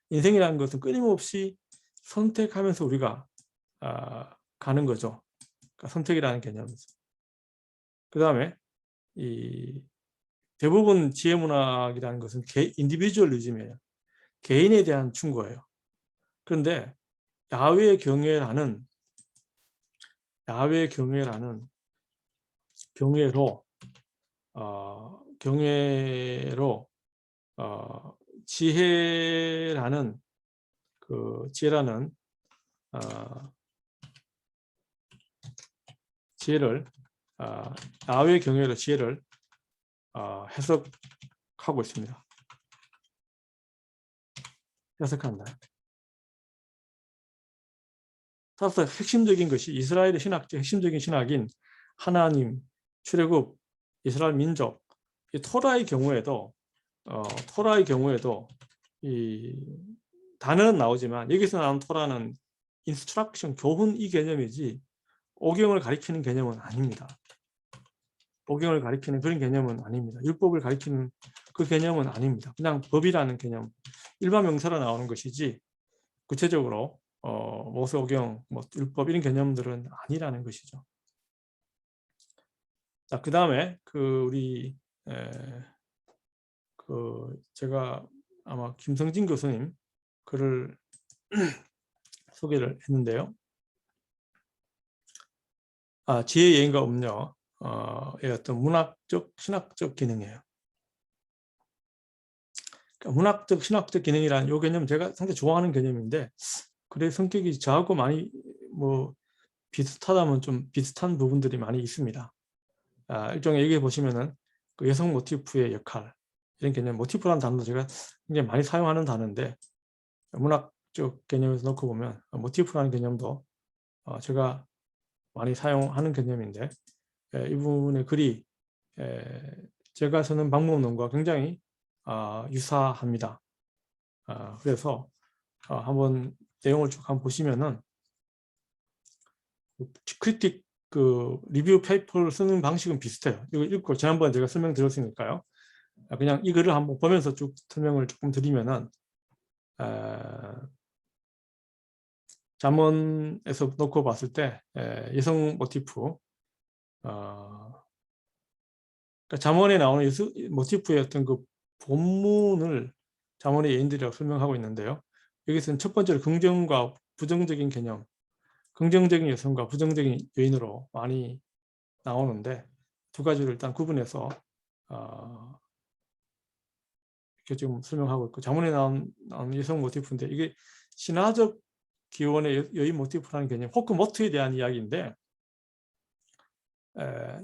인생이라는 것은 끊임없이 선택하면서 우리가 가는 거죠. 그러니까 선택이라는 개념이죠. 그 다음에 대부분 지혜문학이라는 것은 인디비주얼리즘이에요. 개인에 대한 충고예요. 그런데 야훼 경외라는 경외로 지혜라는 지혜를 야훼 경외로 지혜를 해석하고 있습니다. 해석한다. 따라서 핵심적인 것이 이스라엘의 핵심적인 신학인 하나님, 출애굽, 이스라엘 민족, 이 토라의 경우에도 이 단어는 나오지만 여기서 나온 토라는 인스트럭션, 교훈 이 개념이지 오경을 가리키는 개념은 아닙니다. 오경을 가리키는 그런 개념은 아닙니다. 율법을 가리키는 그 개념은 아닙니다. 그냥 법이라는 개념, 일반 명사로 나오는 것이지 구체적으로 모세, 오경, 율법 이런 개념들은 아니라는 것이죠. 자, 그 다음에 제가 아마 김성진 교수님 글을 소개를 했는데요. 지혜, 예인과 음녀의 어떤 문학적, 신학적 기능이에요. 그러니까 문학적, 신학적 기능이라는 이 개념은 제가 상당히 좋아하는 개념인데, 그래 성격이 저하고 많이 비슷하다면 좀 비슷한 부분들이 많이 있습니다. 일종의 얘기해 보시면은 그 여성 모티프의 역할, 이런 개념, 모티프라는 단어도 제가 굉장히 많이 사용하는 단어인데, 문학적 개념에서 놓고 보면 모티프라는 개념도 제가 많이 사용하는 개념인데, 이 부분의 글이 제가 쓰는 방법론과 굉장히 유사합니다. 그래서 한번 내용을 쭉 한번 보시면은 크리틱 리뷰 페이퍼를 쓰는 방식은 비슷해요. 이거 읽고 지난번에 제가 설명드렸으니까요. 그냥 이 글을 한번 보면서 쭉 설명을 조금 드리면은 잠언에서 놓고 봤을 때 여성 모티프, 그러니까 잠언에 나오는 모티프의 어떤 그 본문을 잠언의 예인들이라고 설명하고 있는데요. 여기서는 첫 번째로 긍정과 부정적인 개념, 긍정적인 여성과 부정적인 여인으로 많이 나오는데, 두 가지를 일단 구분해서 이렇게 지금 설명하고 있고, 잠언에 나온 여성 모티프인데, 이게 신화적 기원의 여인 모티프라는 개념, 호크 모트에 대한 이야기인데,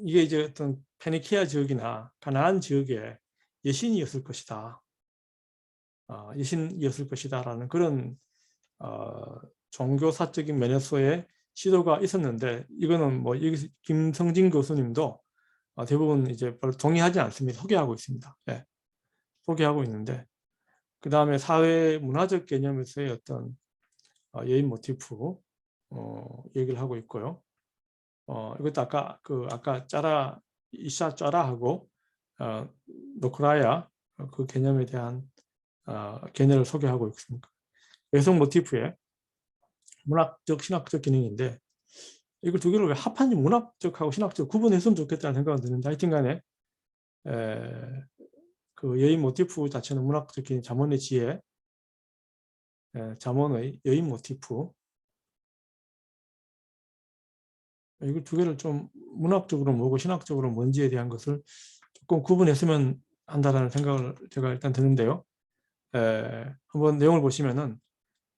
이게 이제 어떤 페니키아 지역이나 가나안 지역의 여신이었을 것이다. 여신이었을 것이다라는 그런 종교사적인 면에서의 시도가 있었는데, 이거는 뭐 여기서 김성진 교수님도 대부분 이제 별로 동의하지 않습니다. 소개하고 있습니다. 소개하고 있는데, 그 다음에 사회 문화적 개념에서의 어떤 여인 모티프 얘기를 하고 있고요. 이것도 아까 이샤 짜라하고 노크라야 그 개념에 대한 개념을 소개하고 있습니다. 여성 모티프의 문학적, 신학적 기능인데, 이걸 두 개를 왜 합한지 문학적하고 신학적 구분했으면 좋겠다는 생각은 드는데, 하여튼간에 그 여인 모티프 자체는 문학적 기능, 잠언의 지혜, 잠언의 여인 모티프, 이걸 두 개를 좀 문학적으로 뭐고 신학적으로 뭔지에 대한 것을 조금 구분했으면 한다는 생각을 제가 일단 드는데요. 한번 내용을 보시면은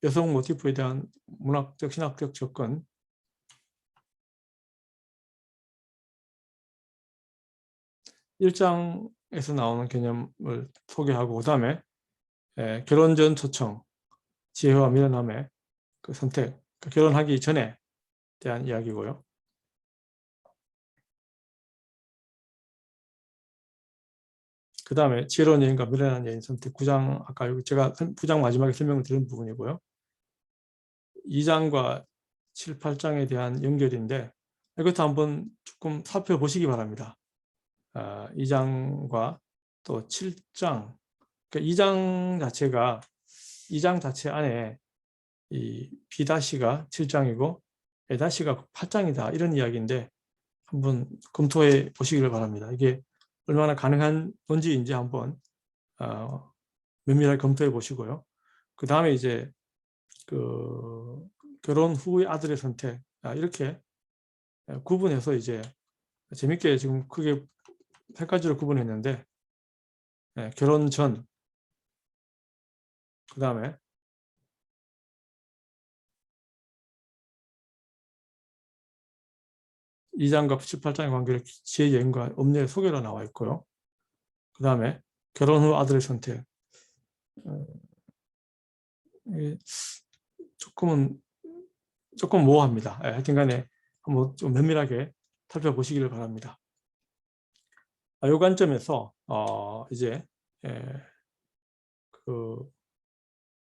여성 모티프에 대한 문학적 신학적 접근, 1장에서 나오는 개념을 소개하고, 그 다음에 결혼 전 초청, 지혜와 미련함의 그 선택, 결혼하기 전에 대한 이야기고요. 그 다음에 지혜로운 여인과 미련한 여인 선택, 9장, 아까 여기 제가 9장 마지막에 설명을 드린 부분이고요. 2장과 7, 8장에 대한 연결인데 이것도 한번 조금 살펴보시기 바랍니다. 2장과 또 7장, 그러니까 2장 자체 안에 이 B'가 7장이고 E'가 8장이다, 이런 이야기인데 한번 검토해 보시기를 바랍니다. 이게 얼마나 가능한 논지인지 한번 면밀하게 검토해 보시고요. 그 다음에 이제 그 결혼 후의 아들의 선택, 이렇게 구분해서 이제 재밌게 지금 크게 세 가지로 구분했는데, 결혼 전, 그 다음에 2장과 18장의 관계를 지혜, 여인과 음녀의 소개로 나와 있고요. 그 다음에 결혼 후 아들의 선택, 조금 모호합니다. 하여튼 간에 한번 좀 면밀하게 살펴보시기를 바랍니다. 이 관점에서 이제 그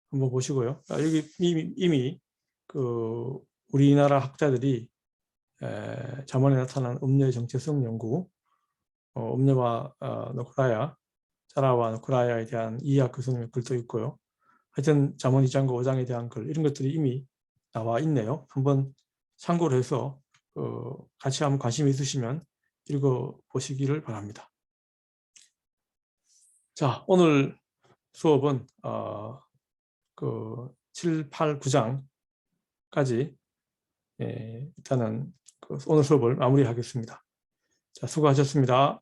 한번 보시고요. 여기 이미 그 우리나라 학자들이 잠언에 나타난 음녀의 정체성 연구, 음녀와 노크라야, 자라와 노크라야에 대한 이해학 교수님의 글도 있고요. 하여튼 잠언 2장과 5장에 대한 글, 이런 것들이 이미 나와 있네요. 한번 참고를 해서 같이 한번 관심 있으시면 읽어보시기를 바랍니다. 자, 오늘 수업은 그 7, 8, 9장까지 일단은 오늘 수업을 마무리하겠습니다. 자, 수고하셨습니다.